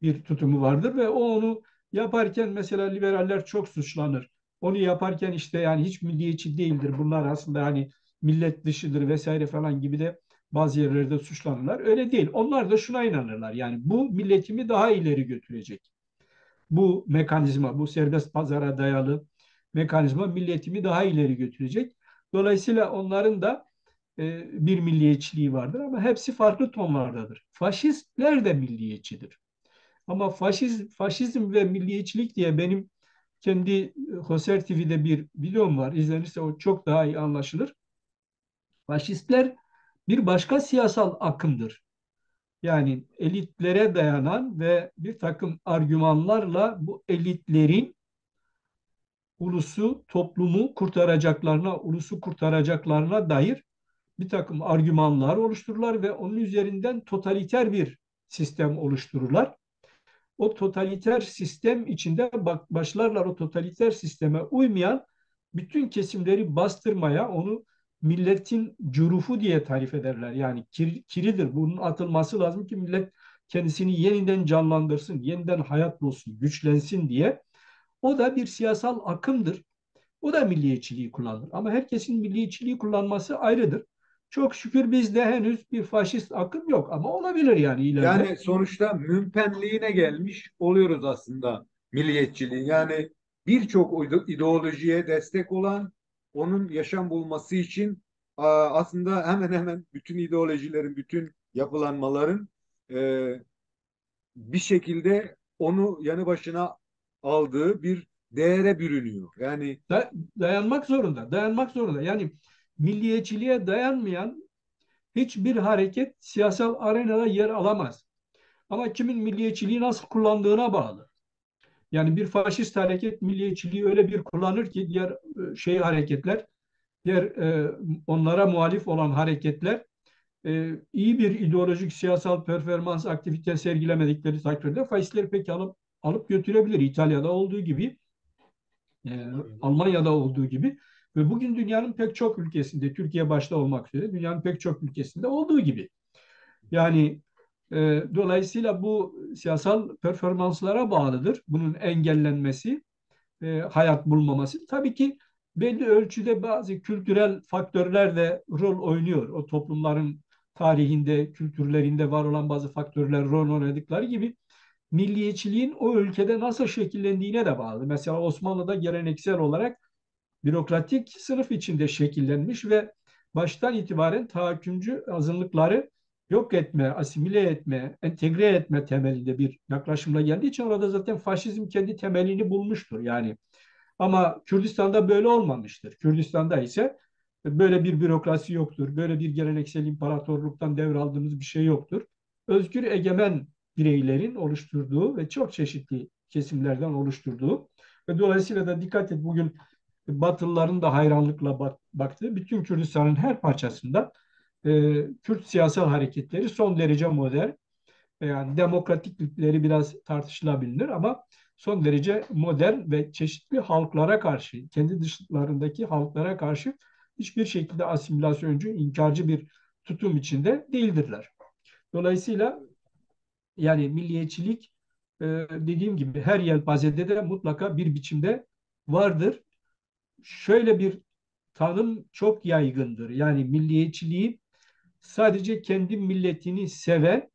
bir tutumu vardır ve o onu yaparken mesela liberaller çok suçlanır. Onu yaparken işte yani hiç milliyetçi değildir. Bunlar aslında hani millet dışıdır vesaire falan gibi de bazı yerlerde suçlanırlar. Öyle değil. Onlar da şuna inanırlar. Yani bu milletimi daha ileri götürecek. Bu mekanizma, bu serbest pazara dayalı mekanizma milletimi daha ileri götürecek. Dolayısıyla onların da bir milliyetçiliği vardır ama hepsi farklı tonlardadır. Faşistler de milliyetçidir. Ama faşizm ve milliyetçilik diye benim kendi Hoser TV'de bir videom var. İzlenirse o çok daha iyi anlaşılır. Faşistler bir başka siyasal akımdır. Yani elitlere dayanan ve bir takım argümanlarla bu elitlerin ulusu, toplumu kurtaracaklarına, ulusu kurtaracaklarına dair bir takım argümanlar oluştururlar ve onun üzerinden totaliter bir sistem oluştururlar. O totaliter sistem içinde başlarlar o totaliter sisteme uymayan bütün kesimleri bastırmaya, onu milletin cürufu diye tarif ederler. Yani kiridir. Bunun atılması lazım ki millet kendisini yeniden canlandırsın, yeniden hayat bulsun, güçlensin diye. O da bir siyasal akımdır. O da milliyetçiliği kullanır. Ama herkesin milliyetçiliği kullanması ayrıdır. Çok şükür bizde henüz bir faşist akım yok ama olabilir yani ileride. Yani sonuçta mümpenliğine gelmiş oluyoruz aslında milliyetçiliğin. Yani birçok ideolojiye destek olan, onun yaşam bulması için aslında hemen hemen bütün ideolojilerin, bütün yapılanmaların e, bir şekilde onu yanı başına aldığı bir değere bürünüyor. Yani Dayanmak zorunda, dayanmak zorunda. Yani milliyetçiliğe dayanmayan hiçbir hareket siyasal arenada yer alamaz. Ama kimin milliyetçiliği nasıl kullandığına bağlı. Yani bir faşist hareket milliyetçiliği öyle bir kullanır ki diğer hareketler, diğer onlara muhalif olan hareketler iyi bir ideolojik siyasal performans aktivite sergilemedikleri takdirde faşistleri pek alıp götürebilir. İtalya'da olduğu gibi, Almanya'da olduğu gibi ve bugün dünyanın pek çok ülkesinde, Türkiye başta olmak üzere dünyanın pek çok ülkesinde olduğu gibi. Yani dolayısıyla bu siyasal performanslara bağlıdır. Bunun engellenmesi, hayat bulmaması. Tabii ki belli ölçüde bazı kültürel faktörler de rol oynuyor. O toplumların tarihinde, kültürlerinde var olan bazı faktörler rol oynadıkları gibi milliyetçiliğin o ülkede nasıl şekillendiğine de bağlı. Mesela Osmanlı'da geleneksel olarak bürokratik sınıf içinde şekillenmiş ve baştan itibaren tahakkümcü azınlıkları yok etme, asimile etme, entegre etme temelinde bir yaklaşımla geldiği için orada zaten faşizm kendi temelini bulmuştur. Yani ama Kürdistan'da böyle olmamıştır. Kürdistan'da ise böyle bir bürokrasi yoktur. Böyle bir geleneksel imparatorluktan devraldığımız bir şey yoktur. Özgür egemen bireylerin oluşturduğu ve çok çeşitli kesimlerden oluşturduğu ve dolayısıyla da dikkat et bugün Batılıların da hayranlıkla baktığı bütün Kürdistan'ın her parçasında Kürt siyasal hareketleri son derece modern. Yani demokratiklikleri biraz tartışılabilir ama son derece modern ve çeşitli halklara karşı, kendi dışlarındaki halklara karşı hiçbir şekilde asimilasyoncu, inkarcı bir tutum içinde değildirler. Dolayısıyla yani milliyetçilik dediğim gibi her yelpazede de mutlaka bir biçimde vardır. Şöyle bir tanım çok yaygındır. Yani milliyetçiliği sadece kendi milletini seven,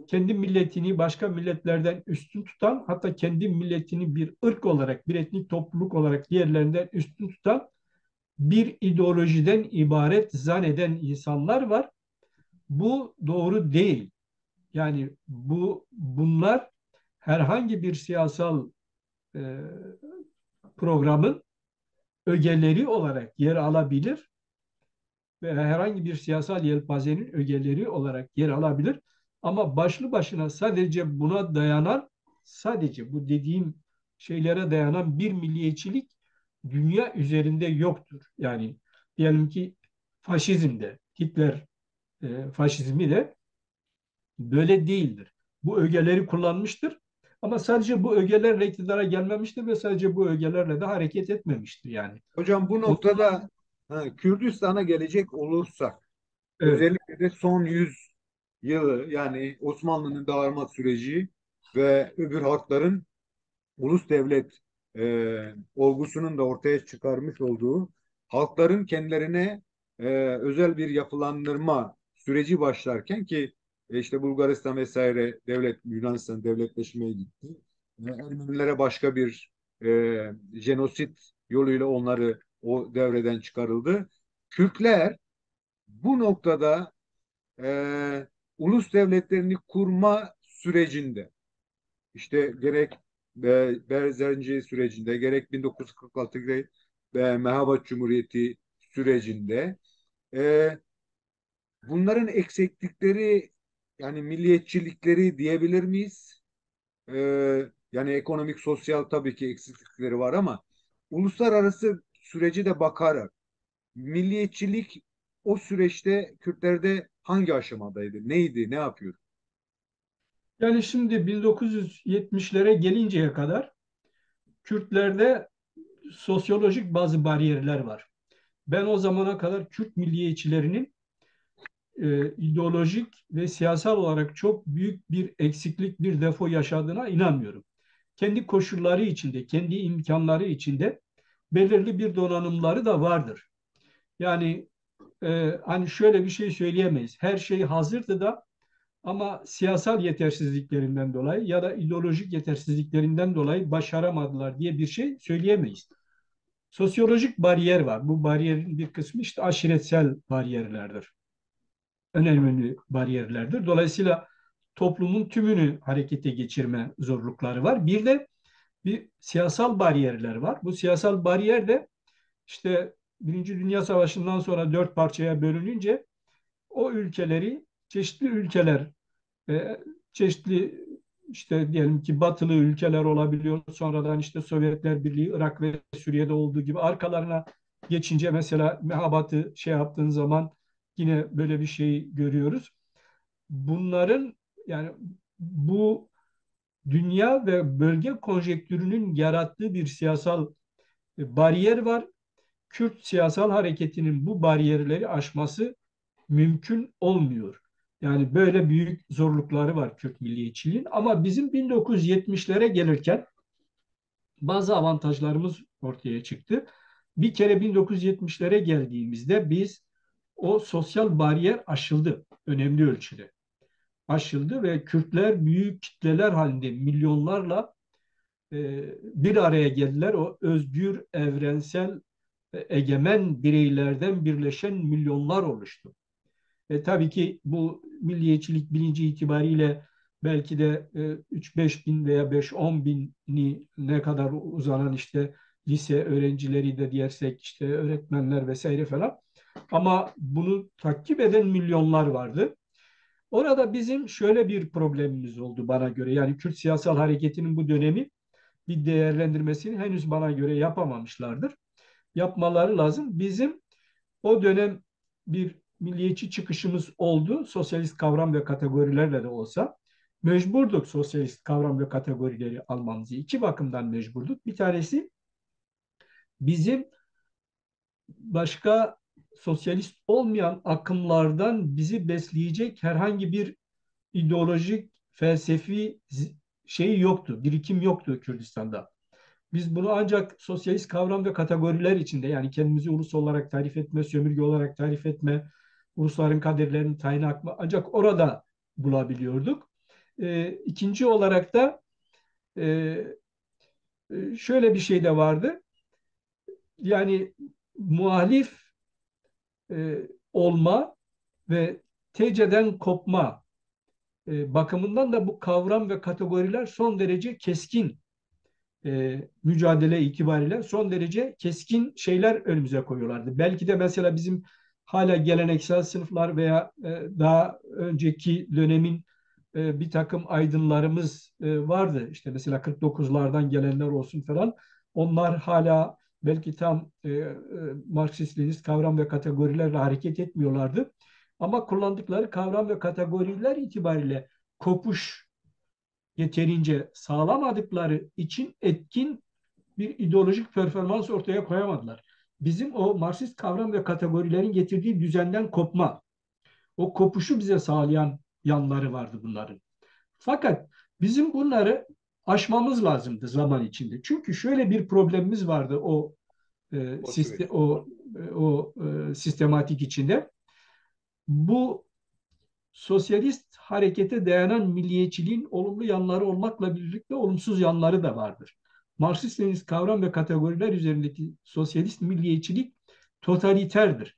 kendi milletini başka milletlerden üstün tutan, hatta kendi milletini bir ırk olarak, bir etnik topluluk olarak diğerlerinden üstün tutan bir ideolojiden ibaret zanneden insanlar var. Bu doğru değil. Yani bunlar herhangi bir siyasal e, programın ögeleri olarak yer alabilir ve herhangi bir siyasal yelpazenin ögeleri olarak yer alabilir. Ama başlı başına sadece buna dayanan, sadece bu dediğim şeylere dayanan bir milliyetçilik dünya üzerinde yoktur. Yani diyelim ki faşizmde, Hitler faşizmi de böyle değildir. Bu ögeleri kullanmıştır. Ama sadece bu ögelerle iktidara gelmemiştir ve sadece bu ögelerle de hareket etmemiştir yani. hocam bu O, noktada Kürdistan'a gelecek olursak evet. özellikle de son 100 yılı yani Osmanlı'nın dağılma süreci ve öbür halkların ulus devlet olgusunun da ortaya çıkarmış olduğu halkların kendilerine özel bir yapılandırma süreci başlarken ki işte Bulgaristan vesaire devlet Yunanistan devletleşmeye gitti. Ermenilere başka bir jenosit yoluyla onları o devreden çıkarıldı. Kürtler bu noktada ulus devletlerini kurma sürecinde işte gerek Berzenci sürecinde gerek 1946 Mehabat Cumhuriyeti sürecinde e, bunların eksiklikleri yani milliyetçilikleri diyebilir miyiz? E, Yani ekonomik, sosyal tabii ki eksiklikleri var ama uluslararası süreci de bakarak milliyetçilik o süreçte Kürtlerde hangi aşamadaydı? Neydi? Ne yapıyordu? Yani şimdi 1970'lere gelinceye kadar Kürtlerde sosyolojik bazı bariyerler var. Ben o zamana kadar Kürt milliyetçilerinin ideolojik ve siyasal olarak çok büyük bir eksiklik, bir defo yaşadığına inanmıyorum. Kendi koşulları içinde, kendi imkanları içinde belirli bir donanımları da vardır. Yani hani şöyle bir şey söyleyemeyiz. Her şey hazırdı da ama siyasal yetersizliklerinden dolayı ya da ideolojik yetersizliklerinden dolayı başaramadılar diye bir şey söyleyemeyiz. Sosyolojik bariyer var. Bu bariyerin bir kısmı işte aşiretsel bariyerlerdir. Önemli bariyerlerdir. Dolayısıyla toplumun tümünü harekete geçirme zorlukları var. Bir de bir siyasal bariyerler var. Bu siyasal bariyer de işte Birinci Dünya Savaşı'ndan sonra dört parçaya bölününce o ülkeleri çeşitli ülkeler, e, çeşitli işte diyelim ki batılı ülkeler olabiliyor. Sonradan işte Sovyetler Birliği, Irak ve Suriye'de olduğu gibi arkalarına geçince mesela Mehabat'ı şey yaptığın zaman yine böyle bir şey görüyoruz. Bunların yani bu dünya ve bölge konjektürünün yarattığı bir siyasal bariyer var. Kürt siyasal hareketinin bu bariyerleri aşması mümkün olmuyor. Yani böyle büyük zorlukları var Kürt milliyetçiliğin. Ama bizim 1970'lere gelirken bazı avantajlarımız ortaya çıktı. Bir kere 1970'lere geldiğimizde biz o sosyal bariyer aşıldı önemli ölçüde. Aşıldı ve Kürtler büyük kitleler halinde milyonlarla bir araya geldiler. O özgür, evrensel, egemen bireylerden birleşen milyonlar oluştu. Tabii ki bu milliyetçilik bilinci itibariyle belki de 3-5 bin veya 5-10 bini ne kadar uzanan işte lise öğrencileri de diyersek işte öğretmenler vesaire falan. Ama bunu takip eden milyonlar vardı. Orada bizim şöyle bir problemimiz oldu bana göre. Yani Kürt siyasal hareketinin bu dönemi bir değerlendirmesini henüz bana göre yapamamışlardır. Yapmaları lazım. Bizim o dönem bir milliyetçi çıkışımız oldu. Sosyalist kavram ve kategorilerle de olsa. Mecburduk sosyalist kavram ve kategorileri almamızı. İki bakımdan mecburduk. Bir tanesi bizim başka sosyalist olmayan akımlardan bizi besleyecek herhangi bir ideolojik, felsefi şey yoktu, birikim yoktu Kürdistan'da. Biz bunu ancak sosyalist kavram ve kategoriler içinde yani kendimizi ulus olarak tarif etme, sömürge olarak tarif etme, ulusların kaderlerini tayin etme ancak orada bulabiliyorduk. İkinci olarak da e, şöyle bir şey de vardı. Yani muhalif olma ve TC'den kopma bakımından da bu kavram ve kategoriler son derece keskin mücadele itibariyle son derece keskin şeyler önümüze koyuyorlardı. Belki de mesela bizim hala geleneksel sınıflar veya daha önceki dönemin bir takım aydınlarımız vardı. İşte mesela 49'lardan gelenler olsun falan. Onlar hala belki tam Marksist-Leninist kavram ve kategorilerle hareket etmiyorlardı. Ama kullandıkları kavram ve kategoriler itibariyle kopuş yeterince sağlamadıkları için etkin bir ideolojik performans ortaya koyamadılar. Bizim o Marksist kavram ve kategorilerin getirdiği düzenden kopma, o kopuşu bize sağlayan yanları vardı bunların. Fakat bizim bunları aşmamız lazımdı zaman içinde. Çünkü şöyle bir problemimiz vardı o O süreç. sistematik içinde. Bu sosyalist harekete dayanan milliyetçiliğin olumlu yanları olmakla birlikte olumsuz yanları da vardır. Marksist-Leninist kavram ve kategoriler üzerindeki sosyalist milliyetçilik totaliterdir.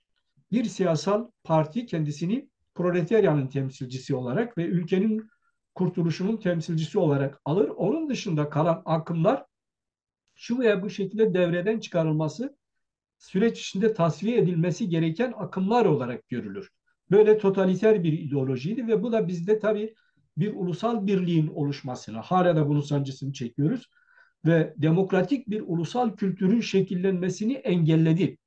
Bir siyasal parti kendisini proletaryanın temsilcisi olarak ve ülkenin kurtuluşunun temsilcisi olarak alır. Onun dışında kalan akımlar şu veya bu şekilde devreden çıkarılması süreç içinde tasfiye edilmesi gereken akımlar olarak görülür. Böyle totaliter bir ideolojiydi ve bu da bizde tabii bir ulusal birliğin oluşmasını, hala da bunun sancısını çekiyoruz ve demokratik bir ulusal kültürün şekillenmesini engelledi.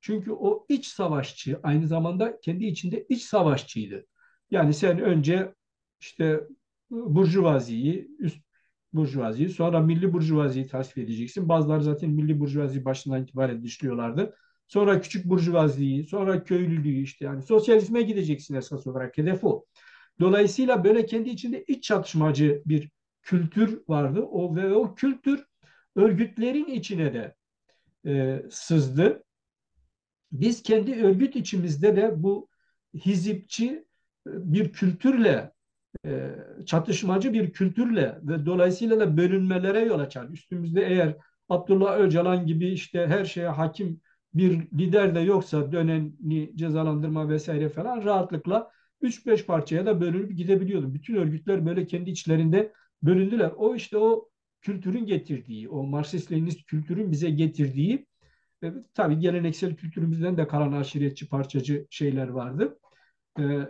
Çünkü o iç savaşçı, aynı zamanda kendi içinde iç savaşçıydı. Yani sen önce işte burjuvaziyi, üst burjuvaziyi, sonra milli burjuvaziyi tasfiye edeceksin. Bazıları zaten milli burjuvaziyi başından itibaren dışlıyorlardı. Sonra küçük burjuvaziyi, sonra köylülüğü, işte yani sosyalizme gideceksin, esas olarak hedef o. Dolayısıyla böyle kendi içinde iç çatışmacı bir kültür vardı. O kültür örgütlerin içine de sızdı. Biz kendi örgüt içimizde de bu hizipçi bir kültürle, çatışmacı bir kültürle ve dolayısıyla da bölünmelere yol açar. Üstümüzde eğer Abdullah Öcalan gibi işte her şeye hakim bir lider de yoksa, döneni cezalandırma vesaire falan, rahatlıkla 3-5 parçaya da bölünüp gidebiliyordu. Bütün örgütler böyle kendi içlerinde bölündüler. O işte o kültürün getirdiği, o Marksist-Leninist kültürün bize getirdiği, tabii geleneksel kültürümüzden de kalan aşiretçi, parçacı şeyler vardı,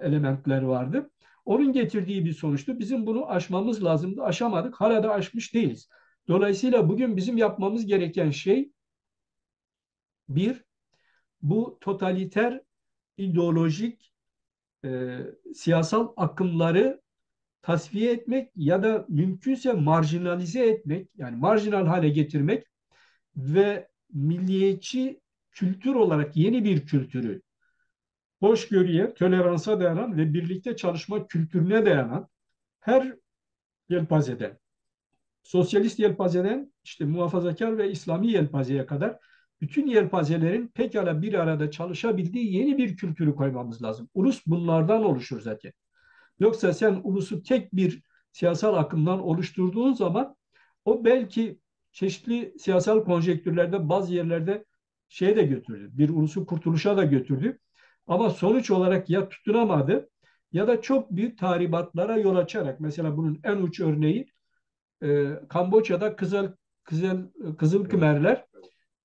elementler vardı. Onun getirdiği bir sonuçtu. Bizim bunu aşmamız lazımdı. Aşamadık. Hala da aşmış değiliz. Dolayısıyla bugün bizim yapmamız gereken şey, bir, bu totaliter ideolojik siyasal akımları tasfiye etmek ya da mümkünse marjinalize etmek, yani marjinal hale getirmek ve milliyetçi kültür olarak yeni bir kültürü, hoşgörüye, toleransa dayanan ve birlikte çalışma kültürüne dayanan, her yelpazeden, sosyalist yelpazeden işte muhafazakar ve İslami yelpazeye kadar bütün yelpazelerin pekala bir arada çalışabildiği yeni bir kültürü koymamız lazım. Ulus bunlardan oluşur zaten. Yoksa sen ulusu tek bir siyasal akımdan oluşturduğun zaman, o belki çeşitli siyasal konjektürlerde bazı yerlerde şeye de götürdü. Bir ulusu kurtuluşa da götürdü. Ama sonuç olarak ya tutunamadı ya da çok büyük tahribatlara yol açarak, mesela bunun en uç örneği Kamboçya'da Kızıl Evet. Kımerler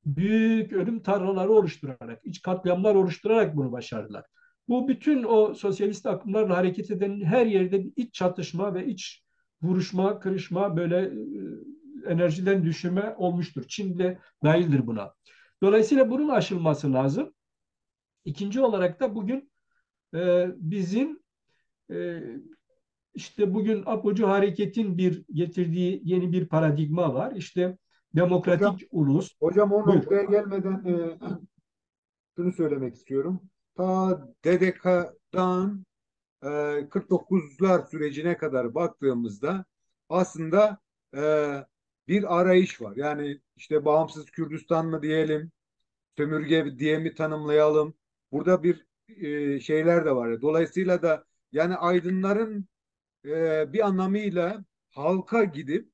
büyük ölüm tarlaları oluşturarak, iç katliamlar oluşturarak bunu başardılar. Bu bütün o sosyalist akımlarla hareket eden her yerde bir iç çatışma ve iç vuruşma, kırışma, böyle enerjiden düşürme olmuştur. Çin de dahildir buna. Dolayısıyla bunun aşılması lazım. İkinci olarak da bugün bizim e, işte bugün Apocu Hareket'in bir getirdiği yeni bir paradigma var. İşte Hocam, demokratik ulus. hocam o Buyur. noktaya gelmeden şunu söylemek istiyorum. Ta DDK'dan 49'lar sürecine kadar baktığımızda aslında e, bir arayış var. Yani işte bağımsız Kürdistan mı diyelim, sömürge diye mi tanımlayalım? Burada bir şeyler de var. Dolayısıyla da yani aydınların bir anlamıyla halka gidip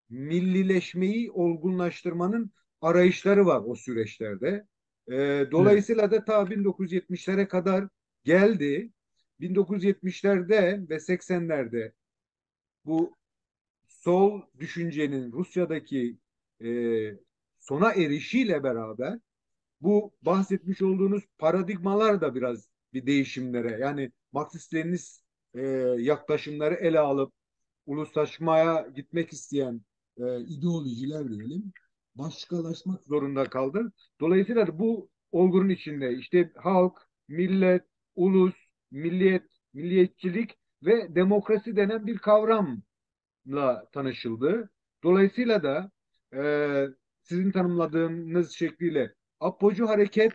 millileşmeyi olgunlaştırmanın arayışları var o süreçlerde. Evet. Dolayısıyla da ta 1970'lere kadar geldi. 1970'lerde ve 80'lerde bu sol düşüncenin Rusya'daki e, sona erişiyle beraber bu bahsetmiş olduğunuz paradigmalar da biraz bir değişimlere, yani Marksist-Leninist e, yaklaşımları ele alıp uluslaşmaya gitmek isteyen ideolojiler diyelim başkalaşmak zorunda kaldı. Dolayısıyla da bu olgunun içinde işte halk, millet, ulus, milliyet, milliyetçilik ve demokrasi denen bir kavramla tanışıldı. Dolayısıyla da e, sizin tanımladığınız şekliyle Apocu Hareket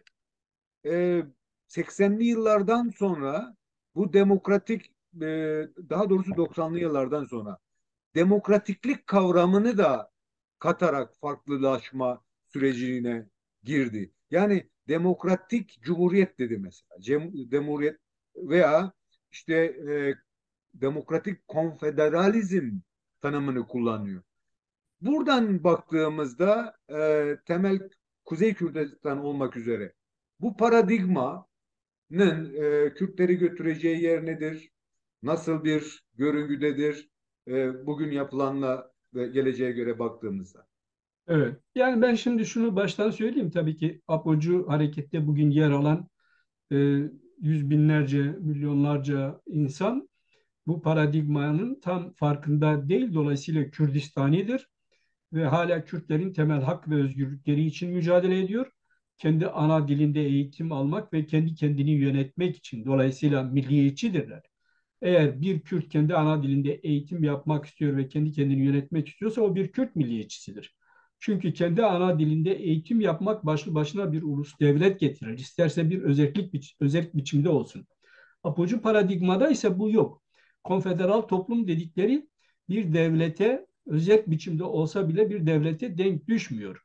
e, 80'li yıllardan sonra bu demokratik daha doğrusu 90'lı yıllardan sonra demokratiklik kavramını da katarak farklılaşma sürecine girdi. Yani demokratik cumhuriyet dedi mesela. Cumhuriyet veya işte demokratik konfederalizm tanımını kullanıyor. Buradan baktığımızda temel Kuzey Kürdistan olmak üzere bu paradigmanın Kürtleri götüreceği yer nedir? Nasıl bir görüngüdedir? Bugün yapılanla ve geleceğe göre baktığımızda. Evet. Yani ben şimdi şunu baştan söyleyeyim. Tabii ki Apocu harekette bugün yer alan e, yüz binlerce, milyonlarca insan bu paradigmanın tam farkında değil. Dolayısıyla Kürdistanidir ve hala Kürtlerin temel hak ve özgürlükleri için mücadele ediyor. kendi ana dilinde eğitim almak ve kendi kendini yönetmek için, dolayısıyla milliyetçidirler. Eğer bir Kürt kendi ana dilinde eğitim yapmak istiyor ve kendi kendini yönetmek istiyorsa o bir Kürt milliyetçisidir. Çünkü kendi ana dilinde eğitim yapmak başlı başına bir ulus devlet getirir. İsterse bir özerk biçimde olsun. Apocu paradigmada ise bu yok. Konfederal toplum dedikleri bir devlete özerk biçimde olsa bile bir devlete denk düşmüyor.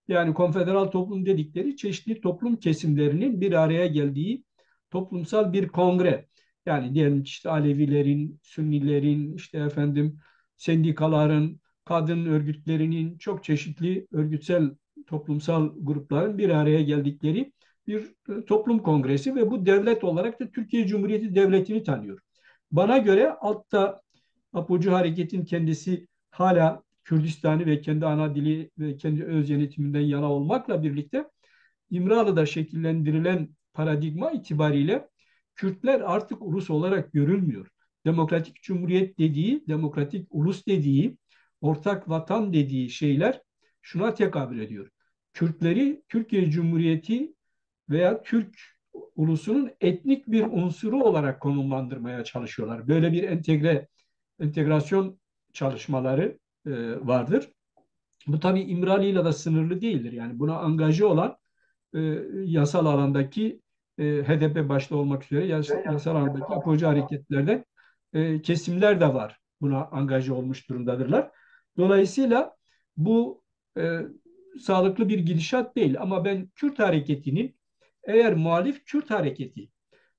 Yani konfederal toplum dedikleri çeşitli toplum kesimlerinin bir araya geldiği toplumsal bir kongre. Yani diyelim ki işte Alevilerin, Sünnilerin, işte efendim sendikaların, kadın örgütlerinin çok çeşitli örgütsel toplumsal grupların bir araya geldikleri bir toplum kongresi ve bu devlet olarak da Türkiye Cumhuriyeti Devleti'ni tanıyor. Bana göre altta Apocu hareketin kendisi hala Kürdistan'ı ve kendi ana dili ve kendi öz yönetiminden yana olmakla birlikte İmralı'da şekillendirilen paradigma itibariyle Kürtler artık ulus olarak görülmüyor. Demokratik Cumhuriyet dediği, demokratik ulus dediği, ortak vatan dediği şeyler şuna tekabül ediyor. Kürtleri Türkiye Cumhuriyeti veya Türk ulusunun etnik bir unsuru olarak konumlandırmaya çalışıyorlar. Böyle bir entegrasyon çalışmaları vardır. Bu tabii İmralı'yla da sınırlı değildir. Yani buna angaje olan e, yasal alandaki HDP başta olmak üzere yasal alandaki apoji hareketlerden kesimler de var. Buna angaje olmuş durumdadırlar. Dolayısıyla bu e, sağlıklı bir gidişat değil. Ama ben Kürt hareketinin eğer muhalif Kürt hareketi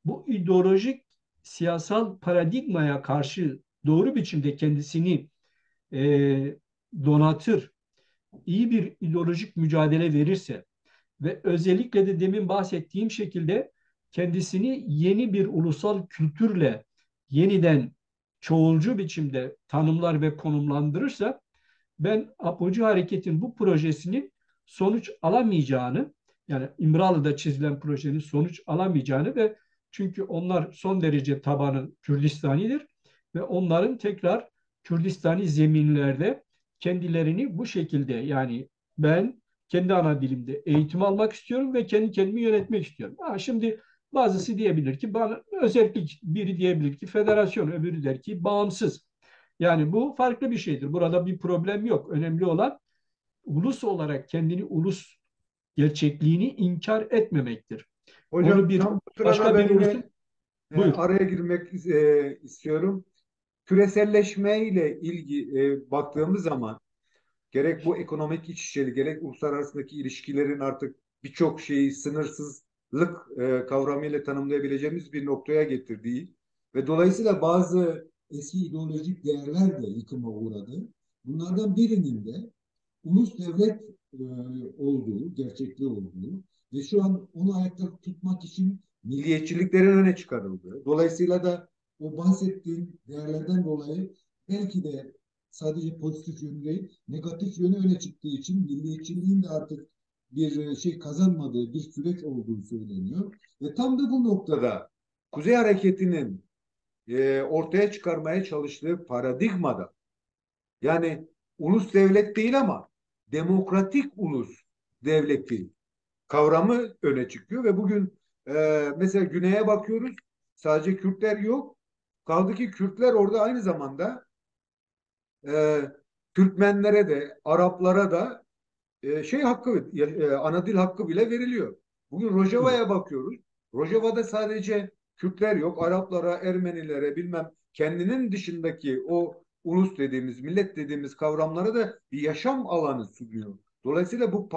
bu ideolojik siyasal paradigmaya karşı doğru biçimde kendisini e, donatır, iyi bir ideolojik mücadele verirse ve özellikle de demin bahsettiğim şekilde kendisini yeni bir ulusal kültürle yeniden çoğulcu biçimde tanımlar ve konumlandırırsa ben Apocu Hareket'in bu projesinin sonuç alamayacağını, yani İmralı'da çizilen projenin sonuç alamayacağını ve çünkü onlar son derece tabanı Kürdistanidir ve onların tekrar Kürdistani zeminlerde kendilerini bu şekilde, yani ben kendi ana dilimde eğitim almak istiyorum ve kendi kendimi yönetmek istiyorum. Şimdi bazısı diyebilir ki bana özellik, biri diyebilir ki federasyon, öbürü der ki bağımsız. Yani bu farklı bir şeydir. Burada bir problem yok. Önemli olan ulus olarak kendini ulus gerçekliğini inkar etmemektir. Onu Hocam bir tam bu sırada başka ben bir ulusun yine buyur. araya girmek istiyorum. Küreselleşme ile baktığımız zaman gerek bu ekonomik iç içelik, gerek uluslararasındaki ilişkilerin artık birçok şeyi sınırsızlık kavramıyla tanımlayabileceğimiz bir noktaya getirdiği ve dolayısıyla bazı eski ideolojik değerler de yıkıma uğradı. Bunlardan birinin de ulus devlet e, olduğu, gerçekliği olduğu ve şu an onu ayakta tutmak için milliyetçiliklerin öne çıkarıldığı. Dolayısıyla da o bahsettiğim değerlerden dolayı belki de sadece pozitif yönü değil, negatif yönü öne çıktığı için milliyetçiliğin de artık bir şey kazanmadığı bir süreç olduğu söyleniyor. Ve tam da bu noktada Kuzey Hareketi'nin ortaya çıkarmaya çalıştığı paradigmada yani ulus devlet değil ama demokratik ulus devleti kavramı öne çıkıyor ve bugün mesela güneye bakıyoruz sadece Kürtler yok. Kaldı ki Kürtler orada aynı zamanda e, Türkmenlere de Araplara da şey hakkı ana dil hakkı bile veriliyor. Bugün Evet. Rojava'ya bakıyoruz. Rojava'da sadece Kürtler yok. Araplara, Ermenilere bilmem kendinin dışındaki o ulus dediğimiz, millet dediğimiz kavramlara da bir yaşam alanı sunuyor. Dolayısıyla bu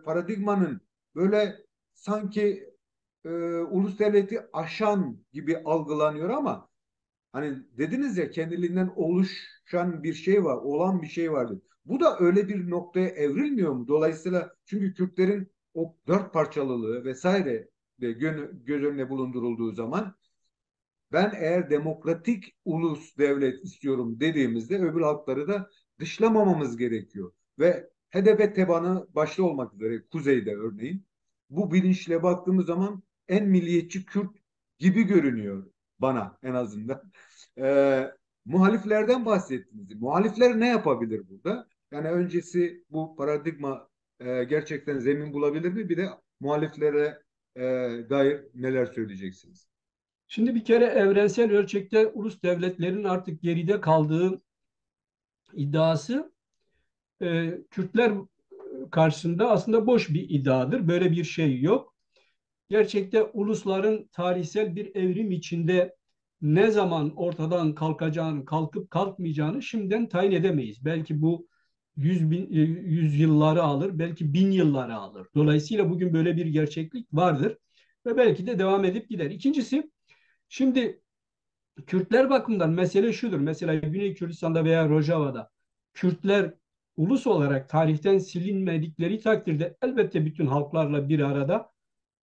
paradigmanın böyle sanki ulus devleti aşan gibi algılanıyor ama hani dediniz ya kendiliğinden oluşan bir şey var, olan bir şey vardı. Bu da öyle bir noktaya evrilmiyor mu? Dolayısıyla çünkü Kürtlerin o dört parçalılığı vesaire de göz önüne bulundurulduğu zaman ben eğer demokratik ulus devlet istiyorum dediğimizde öbür halkları da dışlamamamız gerekiyor. Ve HDP tabanı başta olmak üzere kuzeyde örneğin bu bilinçle baktığımız zaman en milliyetçi Kürt gibi görünüyor bana en azından. Muhaliflerden bahsettiniz. Muhalifler ne yapabilir burada? Yani öncesi bu paradigma gerçekten zemin bulabilir mi? Bir de muhaliflere e, dair neler söyleyeceksiniz? Şimdi bir kere evrensel ölçekte ulus devletlerin artık geride kaldığı iddiası Kürtler karşısında aslında boş bir iddiadır. Böyle bir şey yok. Gerçekte ulusların tarihsel bir evrim içinde ne zaman ortadan kalkacağını, kalkıp kalkmayacağını şimdiden tayin edemeyiz. Belki bu yüz yılları alır, belki bin yılları alır. Dolayısıyla bugün böyle bir gerçeklik vardır ve belki de devam edip gider. İkincisi, şimdi Kürtler bakımından mesele şudur. Mesela Güney Kürdistan'da veya Rojava'da Kürtler ulus olarak tarihten silinmedikleri takdirde elbette bütün halklarla bir arada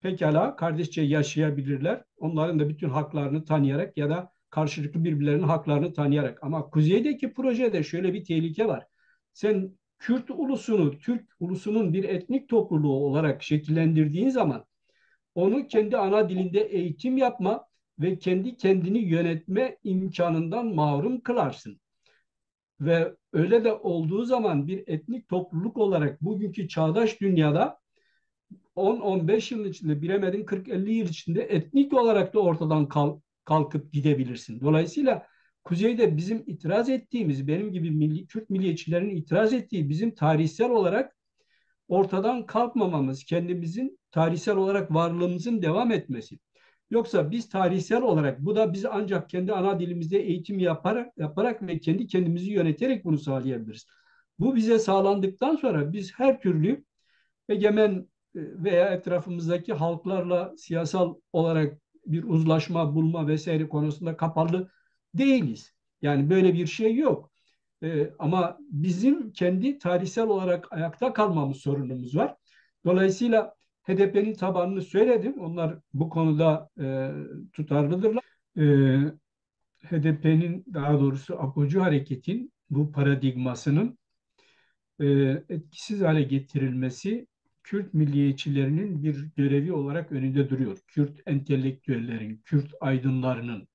pekala kardeşçe yaşayabilirler. Onların da bütün haklarını tanıyarak ya da karşılıklı birbirlerinin haklarını tanıyarak. Ama kuzeydeki projede şöyle bir tehlike var. Sen Kürt ulusunu, Türk ulusunun bir etnik topluluğu olarak şekillendirdiğin zaman onu kendi ana dilinde eğitim yapma ve kendi kendini yönetme imkanından mahrum kılarsın. Ve öyle de olduğu zaman bir etnik topluluk olarak bugünkü çağdaş dünyada 10-15 yıl içinde bilemedin 40-50 yıl içinde etnik olarak da ortadan kalkıp gidebilirsin. Dolayısıyla kuzeyde bizim itiraz ettiğimiz, benim gibi Kürt milliyetçilerin itiraz ettiği bizim tarihsel olarak ortadan kalkmamamız, kendimizin tarihsel olarak varlığımızın devam etmesi. Yoksa biz tarihsel olarak bu da biz ancak kendi ana dilimizde eğitim yaparak ve kendi kendimizi yöneterek bunu sağlayabiliriz. Bu bize sağlandıktan sonra biz her türlü egemen veya etrafımızdaki halklarla siyasal olarak bir uzlaşma bulma vesaire konusunda kapalı değiliz. Yani böyle bir şey yok. Ama bizim kendi tarihsel olarak ayakta kalmamız sorunumuz var. Dolayısıyla HDP'nin tabanını söyledim. Onlar bu konuda tutarlıdırlar. HDP'nin daha doğrusu Apocu Hareket'in bu paradigmasının e, etkisiz hale getirilmesi Kürt milliyetçilerinin bir görevi olarak önünde duruyor. Kürt entelektüellerin, Kürt aydınlarının.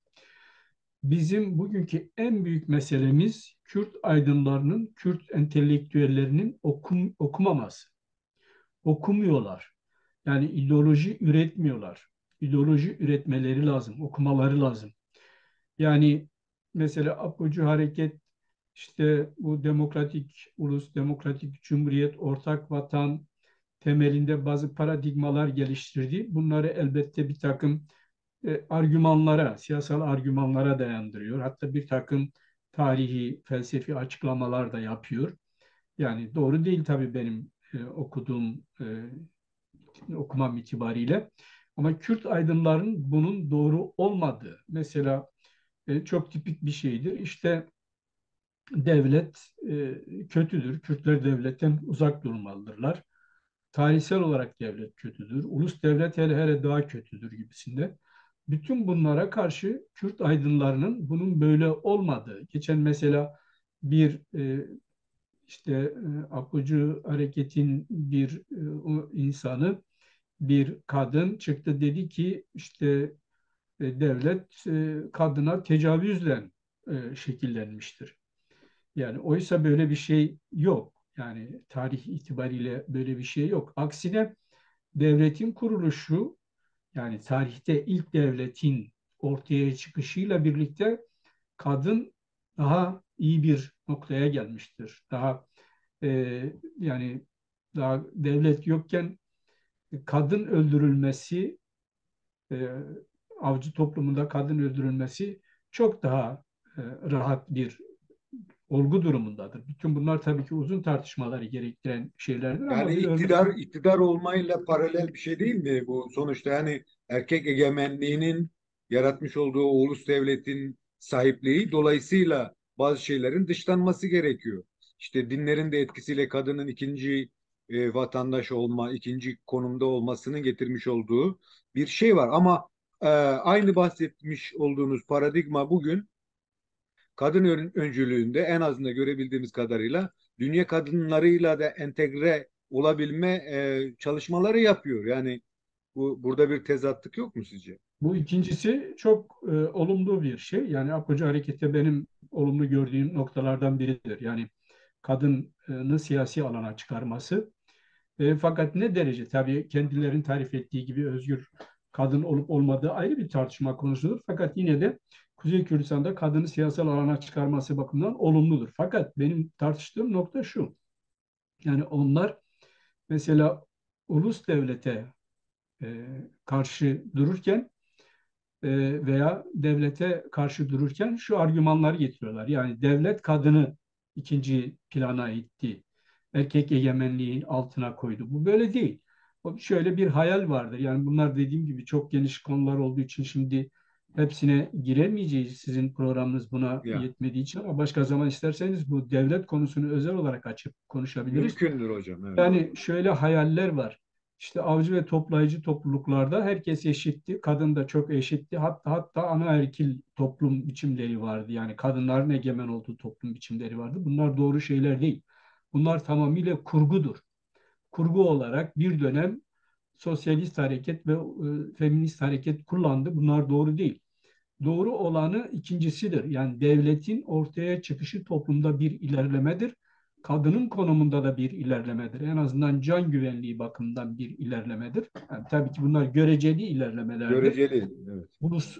Bizim bugünkü en büyük meselemiz Kürt aydınlarının, Kürt entelektüellerinin okumaması. Okumuyorlar. Yani ideoloji üretmiyorlar. İdeoloji üretmeleri lazım, okumaları lazım. Yani mesela Apocu Hareket işte bu demokratik ulus, demokratik cumhuriyet, ortak vatan temelinde bazı paradigmalar geliştirdi. Bunları elbette bir takım argümanlara, siyasal argümanlara dayandırıyor. Hatta bir takım tarihi, felsefi açıklamalar da yapıyor. Yani doğru değil tabii benim okuduğum okumam itibariyle. Ama Kürt aydınlarının bunun doğru olmadığı, mesela çok tipik bir şeydir. İşte devlet kötüdür. Kürtler devletten uzak durmalıdırlar. Tarihsel olarak devlet kötüdür. Ulus devlet hele hele daha kötüdür gibisinde. Bütün bunlara karşı Kürt aydınlarının bunun böyle olmadığı. Geçen mesela bir işte Apocu Hareket'in bir o insanı, bir kadın çıktı dedi ki işte devlet kadına tecavüzle şekillenmiştir. Yani oysa böyle bir şey yok. Yani tarih itibariyle böyle bir şey yok. Aksine devletin kuruluşu yani tarihte ilk devletin ortaya çıkışıyla birlikte kadın daha iyi bir noktaya gelmiştir. Daha yani daha devlet yokken kadın öldürülmesi, e, avcı toplumunda kadın öldürülmesi çok daha rahat bir olgu durumundadır. Bütün bunlar tabii ki uzun tartışmaları gerektiren şeylerdir Yani ama bir örnek. iktidar olmayla paralel bir şey değil mi bu sonuçta? Yani erkek egemenliğinin yaratmış olduğu o ulus devletin sahipliği dolayısıyla bazı şeylerin dışlanması gerekiyor. İşte dinlerin de etkisiyle kadının ikinci vatandaş olma, ikinci konumda olmasının getirmiş olduğu bir şey var. Ama aynı bahsetmiş olduğunuz paradigma bugün kadın öncülüğünde en azından görebildiğimiz kadarıyla dünya kadınlarıyla da entegre olabilme çalışmaları yapıyor. Yani burada bir tezatlık yok mu sizce? Bu ikincisi çok olumlu bir şey. Yani Apıcı harekette benim olumlu gördüğüm noktalardan biridir. Yani kadını siyasi alana çıkarması. Fakat ne derece, tabii kendilerinin tarif ettiği gibi özgür kadın olup olmadığı ayrı bir tartışma konusudur. Fakat yine de Kuzey Kürdistan'da kadını siyasal alana çıkarması bakımından olumludur. Fakat benim tartıştığım nokta şu. Yani onlar mesela ulus devlete karşı dururken veya devlete karşı dururken şu argümanları getiriyorlar. Yani devlet kadını ikinci plana itti. Erkek egemenliği altına koydu. Bu böyle değil. Şöyle bir hayal vardır. Yani bunlar dediğim gibi çok geniş konular olduğu için şimdi hepsine giremeyeceğiz. Sizin programınız buna Ya yetmediği için, ama başka zaman isterseniz bu devlet konusunu özel olarak açıp konuşabiliriz. mümkündür hocam. Evet. Yani şöyle hayaller var. İşte avcı ve toplayıcı topluluklarda herkes eşitti. Kadın da çok eşitti. Hatta anaerkil toplum biçimleri vardı. Yani kadınların egemen olduğu toplum biçimleri vardı. Bunlar doğru şeyler değil. Bunlar tamamıyla kurgudur. Kurgu olarak bir dönem sosyalist hareket ve feminist hareket kullandı. Bunlar doğru değil. Doğru olanı ikincisidir. Yani devletin ortaya çıkışı toplumda bir ilerlemedir. Kadının konumunda da bir ilerlemedir. En azından can güvenliği bakımından bir ilerlemedir. Yani tabii ki bunlar göreceli ilerlemelerdir. Göreceli. Evet.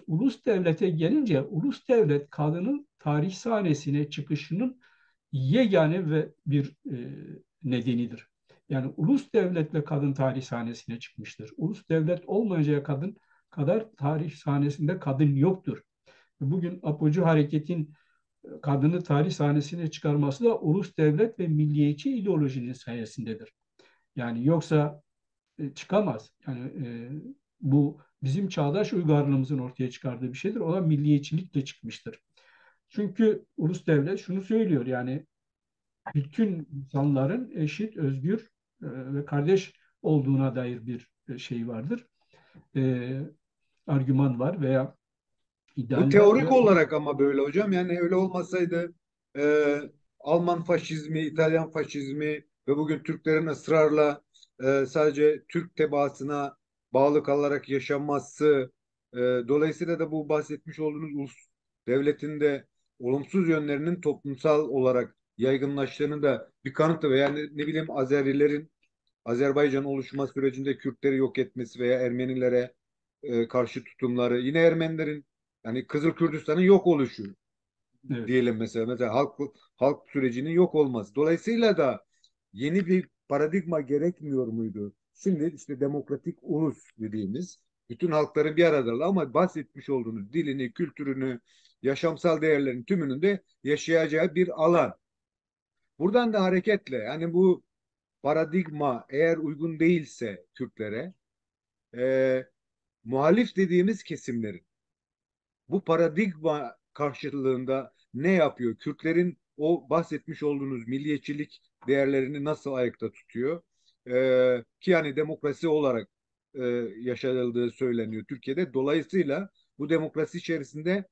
Ulus devlete gelince, ulus devlet kadının tarih sahnesine çıkışının yegane ve bir nedenidir. Yani ulus devletle kadın tarih sahnesine çıkmıştır. Ulus devlet olmayınca kadın kadar tarih sahnesinde kadın yoktur. Bugün Apocu Hareket'in kadını tarih sahnesine çıkarması da ulus devlet ve milliyetçi ideolojinin sayesindedir. Yani yoksa çıkamaz. Yani bu bizim çağdaş uygarlığımızın ortaya çıkardığı bir şeydir. O da milliyetçilikle çıkmıştır. Çünkü ulus devlet şunu söylüyor, yani bütün insanların eşit, özgür ve kardeş olduğuna dair bir şey vardır. E, Argüman var veya Bu ideal var teorik ve olarak ama böyle hocam. Yani öyle olmasaydı e, Alman faşizmi, İtalyan faşizmi ve bugün Türklerin ısrarla sadece Türk tebaasına bağlı kalarak yaşanması, dolayısıyla da bu bahsetmiş olduğunuz ulus devletin de olumsuz yönlerinin toplumsal olarak yaygınlaştığını da bir kanıtı, veya ne bileyim Azerilerin Azerbaycan oluşma sürecinde Kürtleri yok etmesi veya Ermenilere karşı tutumları, yine Ermenilerin yani Kızıl Kürdistan'ın yok oluşu evet, diyelim mesela. Mesela halk sürecinin yok olması. Dolayısıyla da yeni bir paradigma gerekmiyor muydu? Şimdi işte demokratik ulus dediğimiz bütün halkların bir aradalığı, ama bahsetmiş olduğunuz dilini, kültürünü, yaşamsal değerlerin tümünün de yaşayacağı bir alan. Buradan da hareketle yani bu paradigma eğer uygun değilse Kürtlere, e, muhalif dediğimiz kesimlerin bu paradigma karşılığında ne yapıyor? Kürtlerin o bahsetmiş olduğunuz milliyetçilik değerlerini nasıl ayakta tutuyor? Ki yani demokrasi olarak e, yaşanıldığı söyleniyor Türkiye'de. Dolayısıyla bu demokrasi içerisinde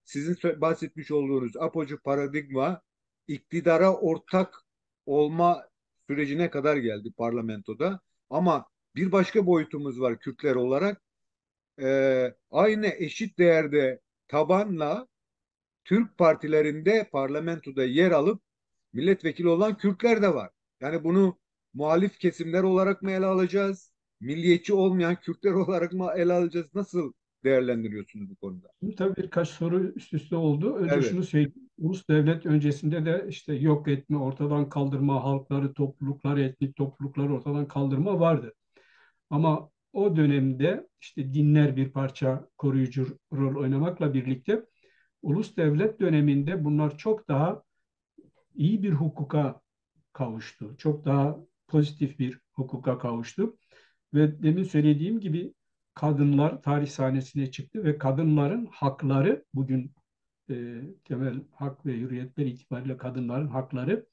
sizin bahsetmiş olduğunuz apocu paradigma iktidara ortak olma sürecine kadar geldi parlamentoda. Ama bir başka boyutumuz var Kürtler olarak, aynı eşit değerde tabanla Türk partilerinde parlamentoda yer alıp milletvekili olan Kürtler de var. Yani bunu muhalif kesimler olarak mı ele alacağız? Milliyetçi olmayan Kürtler olarak mı ele alacağız? Nasıl değerlendiriyorsunuz bu konuda? şimdi tabii birkaç soru üst üste oldu. Önce Evet. şunu söyleyeyim. Ulus devlet öncesinde de işte yok etme, ortadan kaldırma, halkları, toplulukları, etnik toplulukları ortadan kaldırma vardı. Ama o dönemde işte dinler bir parça koruyucu rol oynamakla birlikte ulus devlet döneminde bunlar çok daha iyi bir hukuka kavuştu. Çok daha pozitif bir hukuka kavuştu. Ve demin söylediğim gibi kadınlar tarih sahnesine çıktı ve kadınların hakları bugün temel hak ve hürriyetler itibariyle kadınların hakları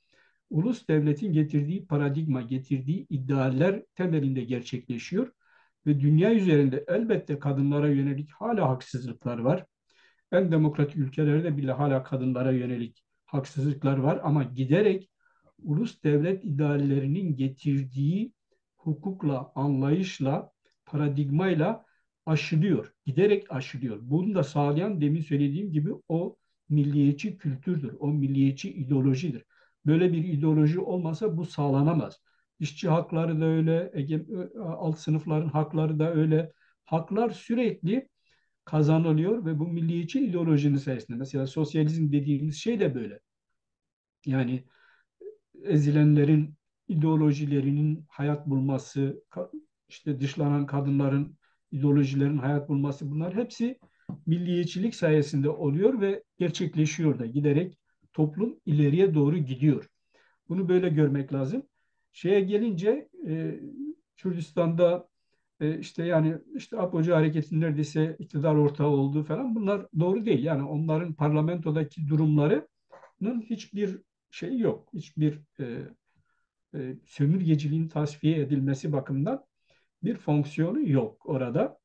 ulus devletin getirdiği paradigma, getirdiği idealler temelinde gerçekleşiyor. Ve dünya üzerinde elbette kadınlara yönelik hala haksızlıklar var. En demokratik ülkelerde bile hala kadınlara yönelik haksızlıklar var, ama giderek ulus devlet ideallerinin getirdiği hukukla, anlayışla, paradigmayla aşılıyor. Giderek aşılıyor. Bunu da sağlayan demin söylediğim gibi o milliyetçi kültürdür, o milliyetçi ideolojidir. Böyle bir ideoloji olmasa bu sağlanamaz. işçi hakları da öyle, alt sınıfların hakları da öyle. Haklar sürekli kazanılıyor ve bu milliyetçi ideolojinin sayesinde. Mesela sosyalizm dediğimiz şey de böyle. Yani ezilenlerin ideolojilerinin hayat bulması, işte dışlanan kadınların ideolojilerin hayat bulması, bunlar hepsi milliyetçilik sayesinde oluyor ve gerçekleşiyor da giderek toplum ileriye doğru gidiyor. Bunu böyle görmek lazım. Şeye gelince Kürdistan'da işte yani işte APOC hareketinin neredeyse iktidar ortağı olduğu falan, bunlar doğru değil. Yani onların parlamentodaki durumlarının hiçbir şeyi yok. Hiçbir sömürgeciliğin tasfiye edilmesi bakımından bir fonksiyonu yok orada.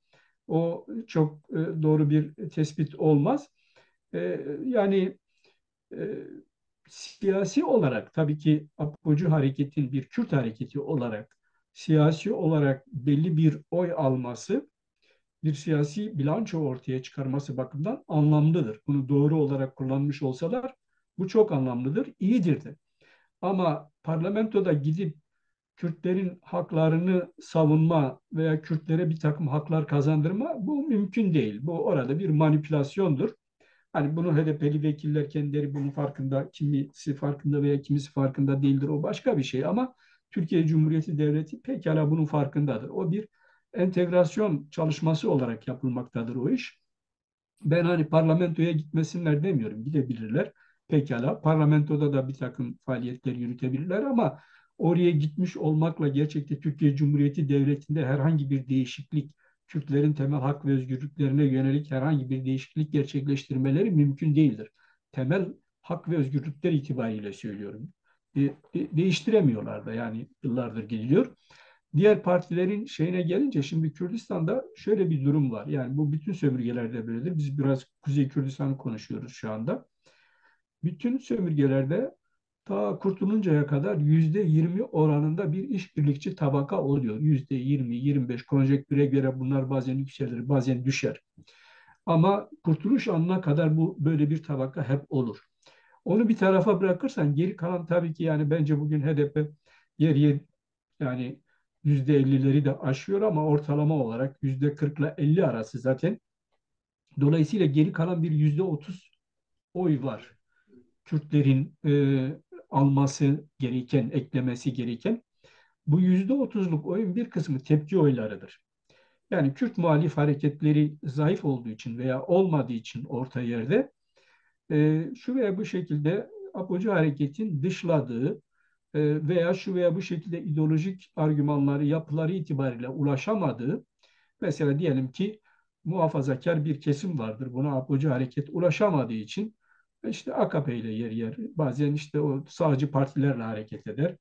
O çok doğru bir tespit olmaz. Yani e, siyasi olarak tabii ki Apocu hareketin bir Kürt hareketi olarak siyasi olarak belli bir oy alması, bir siyasi bilanço ortaya çıkarması bakımından anlamlıdır. Bunu doğru olarak kullanmış olsalar bu çok anlamlıdır, iyidir de. Ama parlamentoda gidip Kürtlerin haklarını savunma veya Kürtlere bir takım haklar kazandırma, bu mümkün değil. Bu orada bir manipülasyondur. Hani bunu HDP'li vekiller kendileri bunun farkında, kimisi farkında veya kimisi farkında değildir. O başka bir şey ama Türkiye Cumhuriyeti Devleti pekala bunun farkındadır. O bir entegrasyon çalışması olarak yapılmaktadır o iş. Ben hani parlamentoya gitmesinler demiyorum, gidebilirler. Pekala parlamentoda da bir takım faaliyetler yürütebilirler ama oraya gitmiş olmakla gerçekte Türkiye Cumhuriyeti Devleti'nde herhangi bir değişiklik, Kürtlerin temel hak ve özgürlüklerine yönelik herhangi bir değişiklik gerçekleştirmeleri mümkün değildir. Temel hak ve özgürlükler itibariyle söylüyorum. Değiştiremiyorlar da, yani yıllardır gidiliyor. Diğer partilerin şeyine gelince, şimdi Kürdistan'da şöyle bir durum var. Yani bu bütün sömürgelerde böyledir. Biz biraz Kuzey Kürdistan'ı konuşuyoruz şu anda. Bütün sömürgelerde ta kurtuluncaya kadar %20 oranında bir işbirlikçi tabaka oluyor. %20, 25 konjektüre göre bunlar bazen yükselir, bazen düşer. Ama kurtuluş anına kadar bu böyle bir tabaka hep olur. Onu bir tarafa bırakırsan geri kalan, tabii ki yani bence bugün HDP yer yer yani %50'leri de aşıyor ama ortalama olarak %40 ile 50 arası zaten. Dolayısıyla geri kalan bir %30 oy var. Kürtlerin alması gereken, eklemesi gereken. Bu %30'luk oyun bir kısmı tepki oylarıdır. Yani Kürt muhalif hareketleri zayıf olduğu için veya olmadığı için orta yerde şu veya bu şekilde Apocu hareketin dışladığı veya şu veya bu şekilde ideolojik argümanları, yapıları itibariyle ulaşamadığı, mesela diyelim ki muhafazakar bir kesim vardır. Buna Apocu hareket ulaşamadığı için işte AKP ile yer yer, bazen işte o sağcı partilerle hareket eder.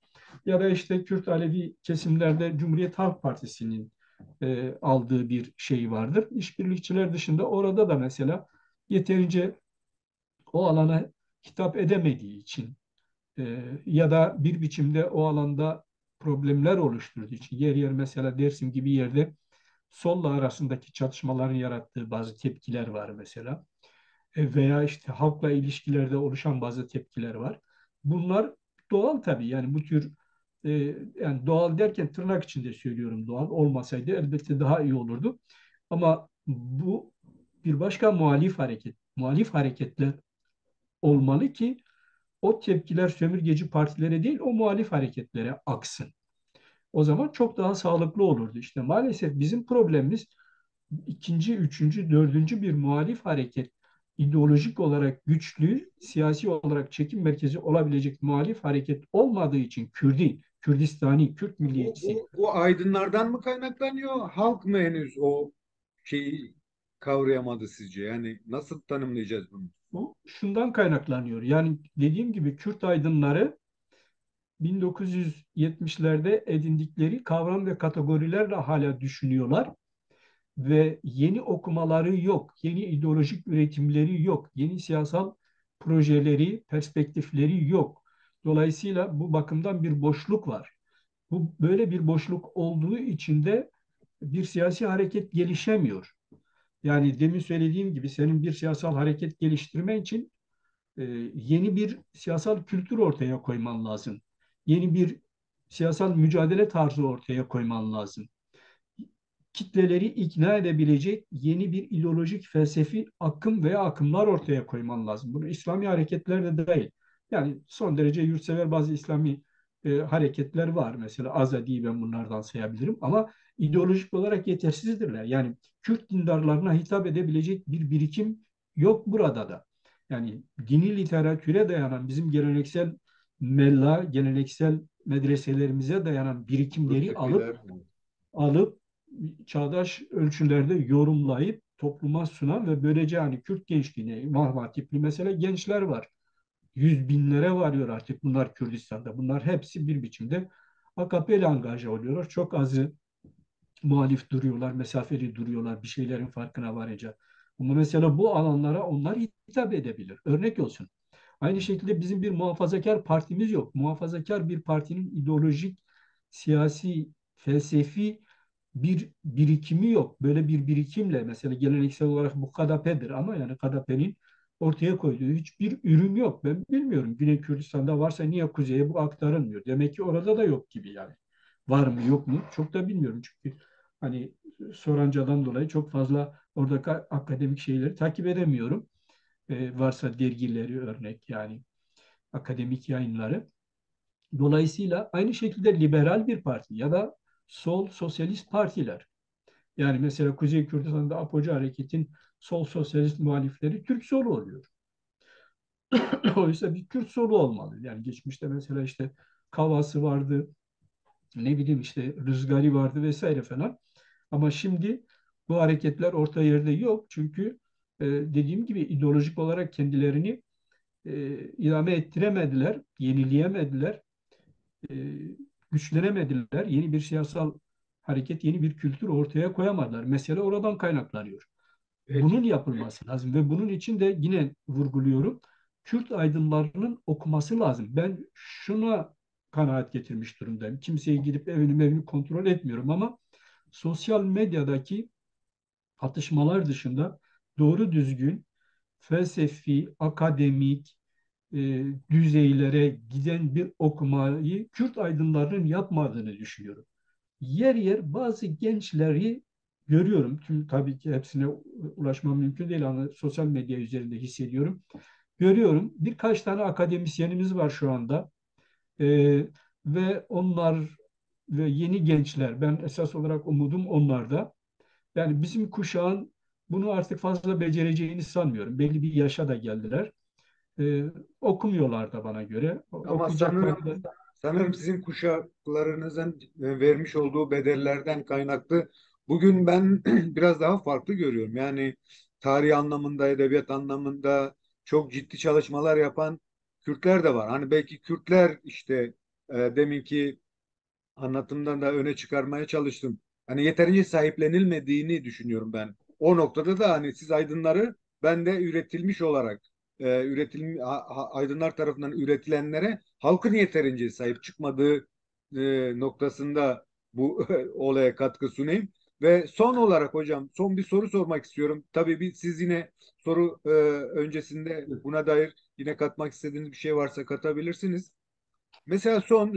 Ya da işte Kürt Alevi kesimlerde Cumhuriyet Halk Partisi'nin aldığı bir şey vardır. İşbirlikçiler dışında orada da mesela yeterince o alana hitap edemediği için ya da bir biçimde o alanda problemler oluşturduğu için, yer yer mesela Dersim gibi yerde solla arasındaki çatışmaların yarattığı bazı tepkiler var mesela. Veya işte halkla ilişkilerde oluşan bazı tepkiler var. Bunlar doğal tabii, yani bu tür e, yani doğal derken tırnak içinde söylüyorum, doğal olmasaydı elbette daha iyi olurdu. Ama bu bir başka muhalif hareketler olmalı ki o tepkiler sömürgeci partilere değil, o muhalif hareketlere aksın. O zaman çok daha sağlıklı olurdu. İşte maalesef bizim problemimiz ikinci, üçüncü, dördüncü bir muhalif hareket, ideolojik olarak güçlü, siyasi olarak çekim merkezi olabilecek muhalif hareket olmadığı için Kürdistani, Kürt milliyetçisi, Bu aydınlardan mı kaynaklanıyor? Halk mı henüz o şeyi kavrayamadı sizce? Yani nasıl tanımlayacağız bunu? bu şundan kaynaklanıyor. Yani dediğim gibi Kürt aydınları 1970'lerde edindikleri kavram ve kategorilerle hala düşünüyorlar ve yeni okumaları yok, yeni ideolojik üretimleri yok, yeni siyasal projeleri, perspektifleri yok. Dolayısıyla bu bakımdan bir boşluk var. Bu böyle bir boşluk olduğu için de bir siyasi hareket gelişemiyor. Yani demin söylediğim gibi senin bir siyasal hareket geliştirme için yeni bir siyasal kültür ortaya koyman lazım. Yeni bir siyasal mücadele tarzı ortaya koyman lazım. Kitleleri ikna edebilecek yeni bir ideolojik felsefi akım veya akımlar ortaya koyman lazım. Bunu İslami hareketler de değil. Yani son derece yurtsever bazı İslami hareketler var. Mesela Azadi'yi ben bunlardan sayabilirim. Ama ideolojik olarak yetersizdirler. Yani Kürt dindarlarına hitap edebilecek bir birikim yok burada da. Yani dini literatüre dayanan bizim geleneksel geleneksel medreselerimize dayanan birikimleri Felsefeler. alıp çağdaş ölçülerde yorumlayıp topluma sunan ve böylece hani Kürt gençliğine, İmam Hatipli mesela gençler var. Yüz binlere varıyor artık bunlar Kürdistan'da. Bunlar hepsi bir biçimde AKP ile angaja oluyorlar. Çok azı muhalif duruyorlar, mesafeli duruyorlar bir şeylerin farkına varınca. Ama mesela bu alanlara onlar hitap edebilir. Örnek olsun. Aynı şekilde bizim bir muhafazakar partimiz yok. Muhafazakar bir partinin ideolojik, siyasi, felsefi bir birikimi yok. Böyle bir birikimle mesela geleneksel olarak bu KDP'dir ama yani KDP'nin ortaya koyduğu hiçbir ürün yok. Ben bilmiyorum. Güney Kürdistan'da varsa niye kuzeye bu aktarılmıyor? Demek ki orada da yok gibi yani. Var mı yok mu? Çok da bilmiyorum çünkü hani Soranca'dan dolayı çok fazla oradaki akademik şeyleri takip edemiyorum. Varsa dergileri örnek yani akademik yayınları. Dolayısıyla aynı şekilde liberal bir parti ya da sol sosyalist partiler. Yani mesela Kuzey Kürdistan'da Apocu Hareket'in sol sosyalist muhalifleri Türk solu oluyor. Oysa bir Kürt solu olmalı. Yani geçmişte mesela işte Kavası vardı, ne bileyim işte Rızgari vardı vesaire falan. Ama şimdi bu hareketler orta yerde yok. Çünkü dediğim gibi ideolojik olarak kendilerini idame ettiremediler, yenileyemediler, e, güçlenemediler. Yeni bir siyasal hareket, yeni bir kültür ortaya koyamadılar. Mesele oradan kaynaklanıyor. Bunun Peki. yapılması lazım ve bunun için de yine vurguluyorum. Kürt aydınlarının okuması lazım. Ben şuna kanaat getirmiş durumdayım. Kimseye gidip evini kontrol etmiyorum ama sosyal medyadaki atışmalar dışında düzgün felsefi, akademik düzeylere giden bir okumayı Kürt aydınlarının yapmadığını düşünüyorum. Yer yer bazı gençleri görüyorum. Tabii ki hepsine ulaşmam mümkün değil ama sosyal medya üzerinde hissediyorum. Görüyorum. Birkaç tane akademisyenimiz var şu anda. Ve onlar ve yeni gençler, ben esas olarak umudum onlarda. Yani bizim kuşağın bunu artık fazla becereceğini sanmıyorum. Belli bir yaşa da geldiler. Ee, Okumuyorlar da bana göre. Ama Okuyacakları sanırım da sanırım sizin kuşaklarınızın vermiş olduğu bedellerden kaynaklı bugün ben biraz daha farklı görüyorum. Yani tarih anlamında, edebiyat anlamında çok ciddi çalışmalar yapan Kürtler de var. Hani belki Kürtler işte deminki anlatımdan da öne çıkarmaya çalıştım. Hani yeterince sahiplenilmediğini düşünüyorum ben. O noktada da hani siz aydınları ben de üretilmiş olarak aydınlar tarafından üretilenlere halkın yeterince sahip çıkmadığı noktasında bu olaya katkı sunayım. Ve son olarak hocam son bir soru sormak istiyorum. Tabii siz yine soru öncesinde buna dair yine katmak istediğiniz bir şey varsa katabilirsiniz. Mesela son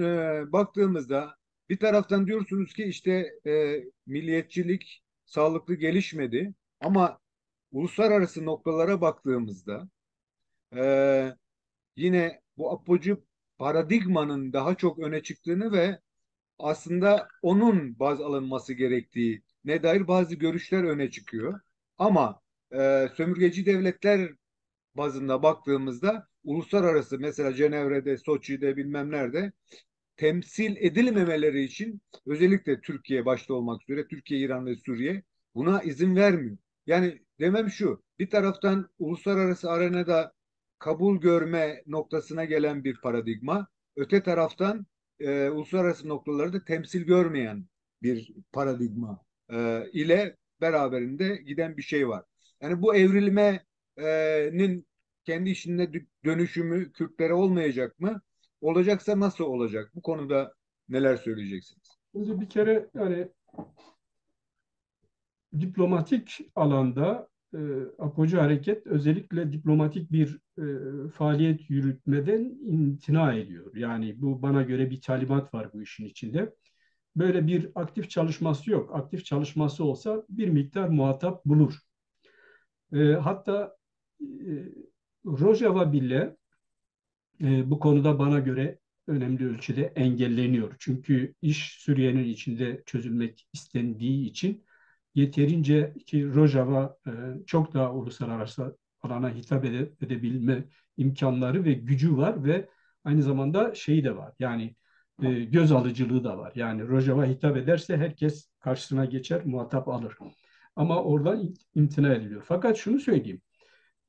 baktığımızda bir taraftan diyorsunuz ki işte milliyetçilik sağlıklı gelişmedi ama uluslararası noktalara baktığımızda e, yine bu apocu paradigmanın daha çok öne çıktığını ve aslında onun baz alınması gerektiği ne dair bazı görüşler öne çıkıyor. Ama sömürgeci devletler bazında baktığımızda uluslararası mesela Cenevre'de, Soçi'de bilmem nerede temsil edilmemeleri için özellikle Türkiye başta olmak üzere Türkiye, İran ve Suriye buna izin vermiyor. Yani demem şu, bir taraftan uluslararası arenada kabul görme noktasına gelen bir paradigma, öte taraftan uluslararası noktalarda temsil görmeyen bir paradigma ile beraberinde giden bir şey var. Yani bu evrilmenin kendi içinde dönüşümü Kürtlere olmayacak mı? Olacaksa nasıl olacak? Bu konuda neler söyleyeceksiniz? şimdi bir kere yani diplomatik alanda e, Apocu Hareket özellikle diplomatik bir faaliyet yürütmeden imtina ediyor. Yani bu bana göre bir talimat var bu işin içinde. Böyle bir aktif çalışması yok. Aktif çalışması olsa bir miktar muhatap bulur. Hatta Rojava bile bu konuda bana göre önemli ölçüde engelleniyor. Çünkü iş Suriye'nin içinde çözülmek istendiği için yeterince ki Rojava çok daha uluslararası alana hitap edebilme imkanları ve gücü var ve aynı zamanda şeyi de var. Yani göz alıcılığı da var. Yani Rojava hitap ederse herkes karşısına geçer, muhatap alır. Ama oradan imtina ediliyor. Fakat şunu söyleyeyim.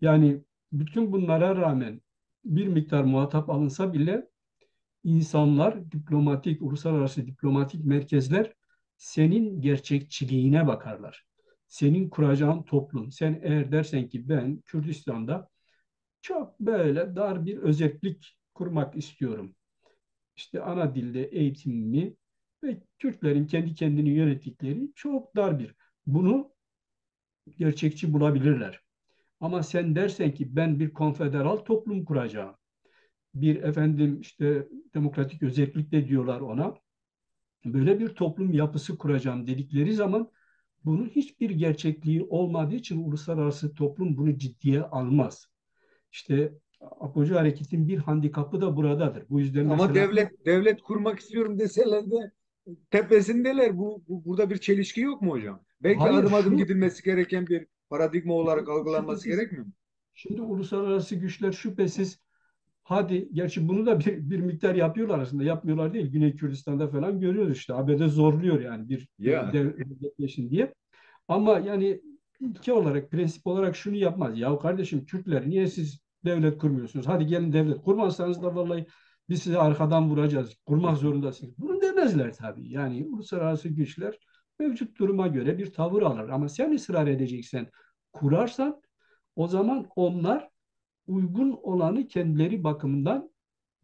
Yani bütün bunlara rağmen bir miktar muhatap alınsa bile insanlar, diplomatik, uluslararası diplomatik merkezler senin gerçekçiliğine bakarlar. Senin kuracağın toplum. Sen eğer dersen ki ben Kürdistan'da çok böyle dar bir özellik kurmak istiyorum. İşte ana dilde eğitimimi ve Kürtlerin kendi kendini yönettikleri çok dar bir. Bunu gerçekçi bulabilirler. Ama sen dersen ki ben bir konfederal toplum kuracağım. Bir efendim işte demokratik özellik de diyorlar ona. Böyle bir toplum yapısı kuracağım dedikleri zaman bunun hiçbir gerçekliği olmadığı için uluslararası toplum bunu ciddiye almaz. İşte Apocu Hareket'in bir handikapı da buradadır. Bu yüzden Ama mesela devlet kurmak istiyorum deseler de tepesindeler. Burada bir çelişki yok mu hocam? Belki hayır adım adım şu gidilmesi gereken bir paradigma olarak algılanması şüphesiz gerekmiyor mu? şimdi uluslararası güçler şüphesiz hadi gerçi bunu da bir miktar yapıyorlar aslında. Yapmıyorlar değil. Güney Kürdistan'da falan görüyoruz işte. ABD zorluyor yani bir Ya devletleşin diye. Ama yani ilke olarak, prensip olarak şunu yapmaz. Ya kardeşim Kürtler niye siz devlet kurmuyorsunuz? Hadi gelin devlet. Kurmazsanız da vallahi biz sizi arkadan vuracağız. Kurmak zorundasınız. Bunu demezler tabii. Yani uluslararası güçler mevcut duruma göre bir tavır alır. Ama sen ısrar edeceksen, kurarsan o zaman onlar uygun olanı kendileri bakımından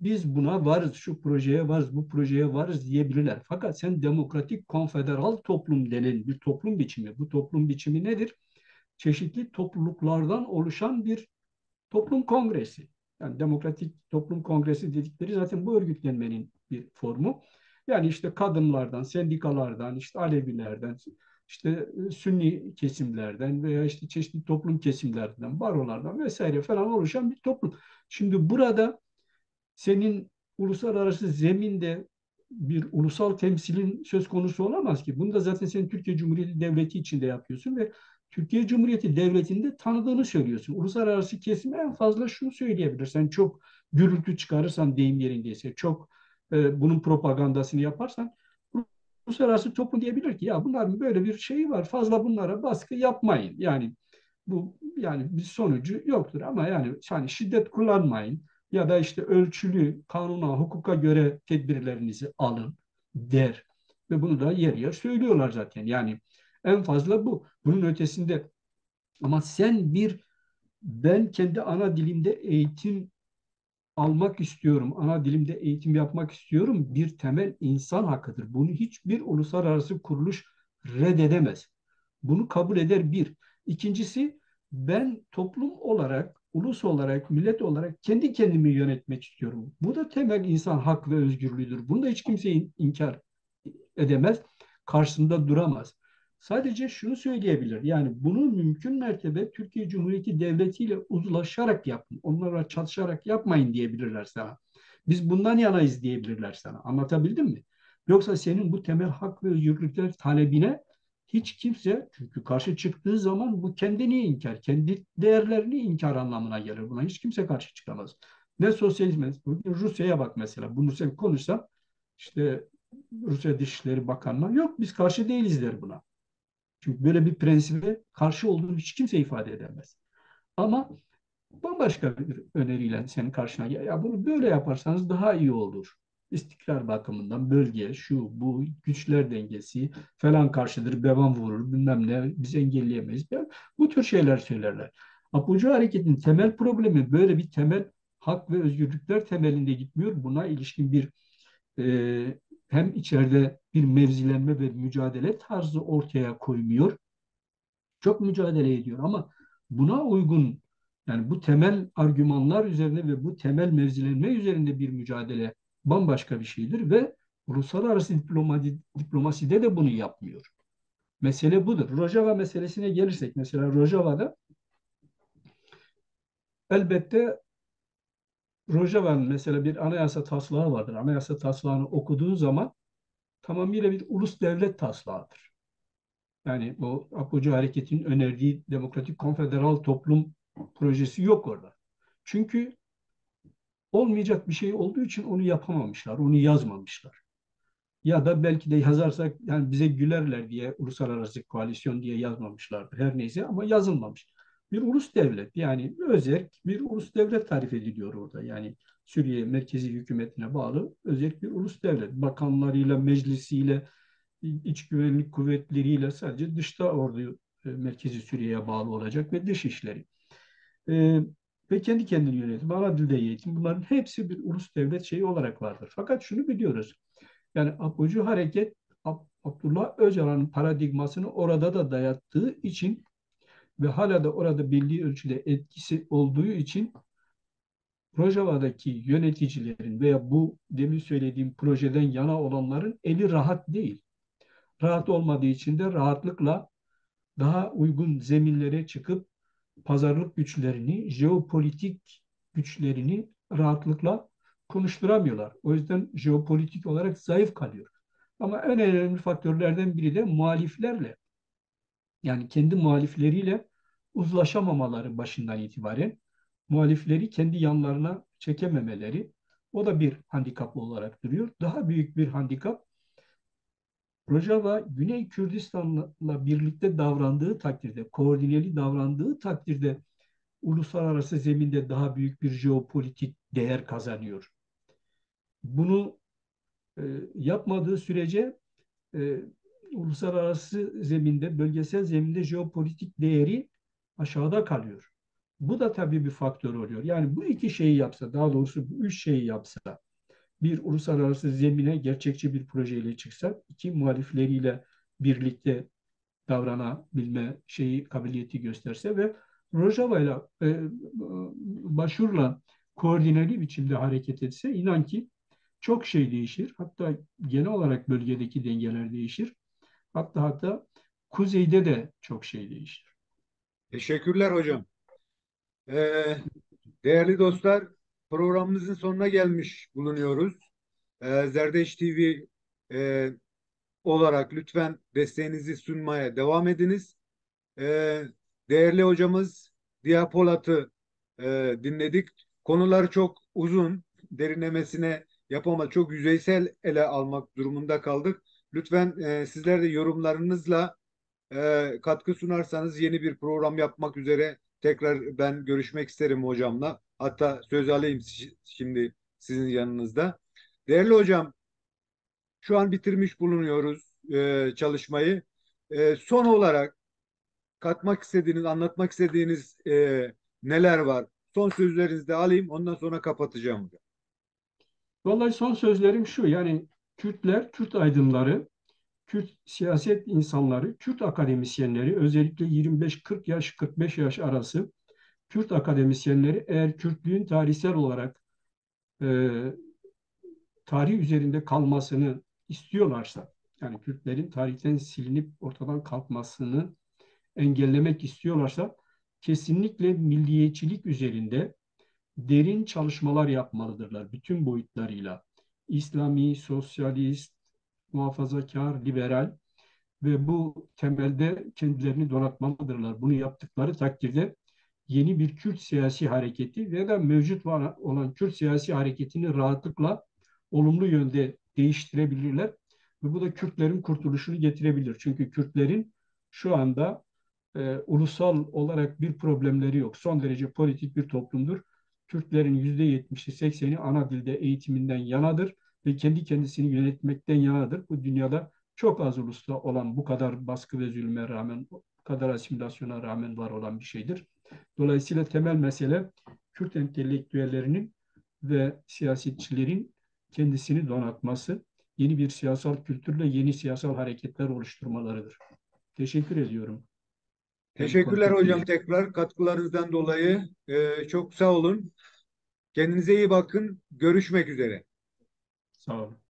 biz buna varız, şu projeye varız, bu projeye varız diyebilirler. Fakat sen demokratik konfederal toplum denen bir toplum biçimi, bu toplum biçimi nedir? Çeşitli topluluklardan oluşan bir toplum kongresi. Yani demokratik toplum kongresi dedikleri zaten bu örgütlenmenin bir formu. Yani işte kadınlardan, sendikalardan, işte Alevilerden, işte Sünni kesimlerden veya işte çeşitli toplum kesimlerden, barolardan vesaire falan oluşan bir toplum. Şimdi burada senin uluslararası zeminde bir ulusal temsilin söz konusu olamaz ki. Bunu da zaten sen Türkiye Cumhuriyeti Devleti içinde yapıyorsun ve Türkiye Cumhuriyeti Devleti'nde tanıdığını söylüyorsun. Uluslararası kesim en fazla şunu söyleyebilir. Sen çok gürültü çıkarırsan deyim yerindeyse, çok bunun propagandasını yaparsan uluslararası toplum diyebilir ki ya bunların böyle bir şeyi var. Fazla bunlara baskı yapmayın. Yani bu yani bir sonucu yoktur ama yani şiddet kullanmayın ya da işte ölçülü kanuna, hukuka göre tedbirlerinizi alın der. Ve bunu da yer yer söylüyorlar zaten. Yani en fazla bu. Bunun ötesinde ama ben kendi ana dilimde eğitim almak istiyorum, ana dilimde eğitim yapmak istiyorum bir temel insan hakkıdır. Bunu hiçbir uluslararası kuruluş reddedemez. Bunu kabul eder bir. İkincisi ben toplum olarak, ulus olarak, millet olarak kendi kendimi yönetmek istiyorum. Bu da temel insan hak ve özgürlüğüdür. Bunu da hiç kimse inkar edemez, karşısında duramaz. Sadece şunu söyleyebilir. Yani bunu mümkün mertebe Türkiye Cumhuriyeti Devleti ile uzlaşarak yapın. Onlarla çatışarak yapmayın diyebilirler sana. Biz bundan yanayız diyebilirler sana. Anlatabildim mi? Yoksa senin bu temel hak ve özgürlükler talebine hiç kimse çünkü karşı çıktığı zaman bu kendini inkar, kendi değerlerini inkar anlamına gelir. Buna hiç kimse karşı çıkamaz. Ne sosyalizme, bugün Rusya'ya bak mesela. Bunu sen konuşsan işte Rusya Dışişleri Bakanlığı yok biz karşı değiliz der buna. Çünkü böyle bir prensibe karşı olduğunu hiç kimse ifade edemez. Ama bambaşka bir öneriyle senin karşına ya bunu böyle yaparsanız daha iyi olur. İstikrar bakımından bölge, şu, bu, güçler dengesi falan karşıdır, bevam vurur, bilmem ne, biz engelleyemeyiz. Bu tür şeyler söylerler. Apocu hareketin temel problemi böyle bir temel hak ve özgürlükler temelinde gitmiyor. Buna ilişkin bir hem içeride bir mevzilenme ve mücadele tarzı ortaya koymuyor. Çok mücadele ediyor ama Buna uygun, yani bu temel argümanlar üzerine ve bu temel mevzilenme üzerinde bir mücadele bambaşka bir şeydir ve uluslararası diplomaside de bunu yapmıyor. Mesele budur. Rojava meselesine gelirsek, mesela Rojava'da elbette Rojava'nın mesela bir anayasa taslağı vardır. Anayasa taslağını okuduğun zaman tamamıyla bir ulus devlet taslağıdır. Yani o Apocu Hareketi'nin önerdiği demokratik konfederal toplum projesi yok orada. Çünkü olmayacak bir şey olduğu için onu yapamamışlar, onu yazmamışlar. Ya da belki de yazarsak yani bize gülerler diye uluslararası koalisyon diye yazmamışlardır. Her neyse ama yazılmamış. Bir ulus devlet, yani özerk bir ulus devlet tarif ediliyor orada. Yani Suriye merkezi hükümetine bağlı özerk bir ulus devlet. Bakanlarıyla, meclisiyle, iç güvenlik kuvvetleriyle, sadece dışta ordu merkezi Suriye'ye bağlı olacak ve dış işleri. E, Ve kendi kendini yönetim, ana dilde eğitim, bunların hepsi bir ulus devlet şeyi olarak vardır. Fakat şunu biliyoruz. Yani Apocu hareket Abdullah Öcalan'ın paradigmasını orada da dayattığı için ve hala da orada belli ölçüde etkisi olduğu için Rojava'daki yöneticilerin veya bu demin söylediğim projeden yana olanların eli rahat değil. Rahat olmadığı için de rahatlıkla daha uygun zeminlere çıkıp pazarlık güçlerini, jeopolitik güçlerini rahatlıkla konuşturamıyorlar. O yüzden jeopolitik olarak zayıf kalıyor. Ama en önemli faktörlerden biri de muhaliflerle, yani kendi muhalifleriyle uzlaşamamaları başından itibaren, muhalifleri kendi yanlarına çekememeleri, o da bir handikap olarak duruyor. Daha büyük bir handikap, Rojava Güney Kürdistan'la birlikte davrandığı takdirde, koordineli davrandığı takdirde uluslararası zeminde daha büyük bir jeopolitik değer kazanıyor. Bunu e, yapmadığı sürece e, uluslararası zeminde, bölgesel zeminde jeopolitik değeri aşağıda kalıyor. Bu da tabii bir faktör oluyor. Yani bu iki şeyi yapsa, daha doğrusu bu üç şeyi yapsa, bir, uluslararası zemine gerçekçi bir projeyle çıksa, iki, muhalifleriyle birlikte davranabilme şeyi, kabiliyeti gösterse ve Rojava ile Başur'la koordineli biçimde hareket etse, inan ki çok şey değişir. Hatta genel olarak bölgedeki dengeler değişir. Hatta kuzeyde de çok şey değişir. Teşekkürler hocam. Ee, Değerli dostlar, programımızın sonuna gelmiş bulunuyoruz. Zerdeş TV e, olarak lütfen desteğinizi sunmaya devam ediniz. Ee, Değerli hocamız Ziya Polat'ı dinledik. Konular çok uzun, derinlemesine yapama, çok yüzeysel ele almak durumunda kaldık. Lütfen sizler de yorumlarınızla katkı sunarsanız yeni bir program yapmak üzere tekrar ben görüşmek isterim hocamla. Hatta söz alayım şimdi sizin yanınızda. Değerli hocam, şu an bitirmiş bulunuyoruz çalışmayı. Son olarak katmak istediğiniz, anlatmak istediğiniz neler var? Son sözlerinizi de alayım, ondan sonra kapatacağım hocam. Vallahi son sözlerim şu: yani Kürtler, Kürt aydınları, Kürt siyaset insanları, Kürt akademisyenleri, özellikle 25-40 yaş, 45 yaş arası Kürt akademisyenleri, eğer Kürtlüğün tarihsel olarak e, tarih üzerinde kalmasını istiyorlarsa, yani Kürtlerin tarihten silinip ortadan kalkmasını engellemek istiyorlarsa, kesinlikle milliyetçilik üzerinde derin çalışmalar yapmalıdırlar bütün boyutlarıyla. İslami, sosyalist, muhafazakar, liberal ve bu temelde kendilerini donatmalıdırlar. Bunu yaptıkları takdirde yeni bir Kürt siyasi hareketi veya da mevcut olan Kürt siyasi hareketini rahatlıkla olumlu yönde değiştirebilirler ve bu da Kürtlerin kurtuluşunu getirebilir. Çünkü Kürtlerin şu anda ulusal olarak bir problemleri yok. Son derece politik bir toplumdur. Kürtlerin %70'i, 80'i ana dilde eğitiminden yanadır ve kendi kendisini yönetmekten yanadır. Bu dünyada çok az ulusta olan, bu kadar baskı ve zulme rağmen, bu kadar asimilasyona rağmen var olan bir şeydir. Dolayısıyla temel mesele Kürt entelektüellerinin ve siyasetçilerin kendisini donatması, yeni bir siyasal kültürle yeni siyasal hareketler oluşturmalarıdır. Teşekkür ediyorum. Teşekkürler hocam tekrar katkılarınızdan dolayı. Çok sağ olun. Kendinize iyi bakın. Görüşmek üzere. Sağ olun.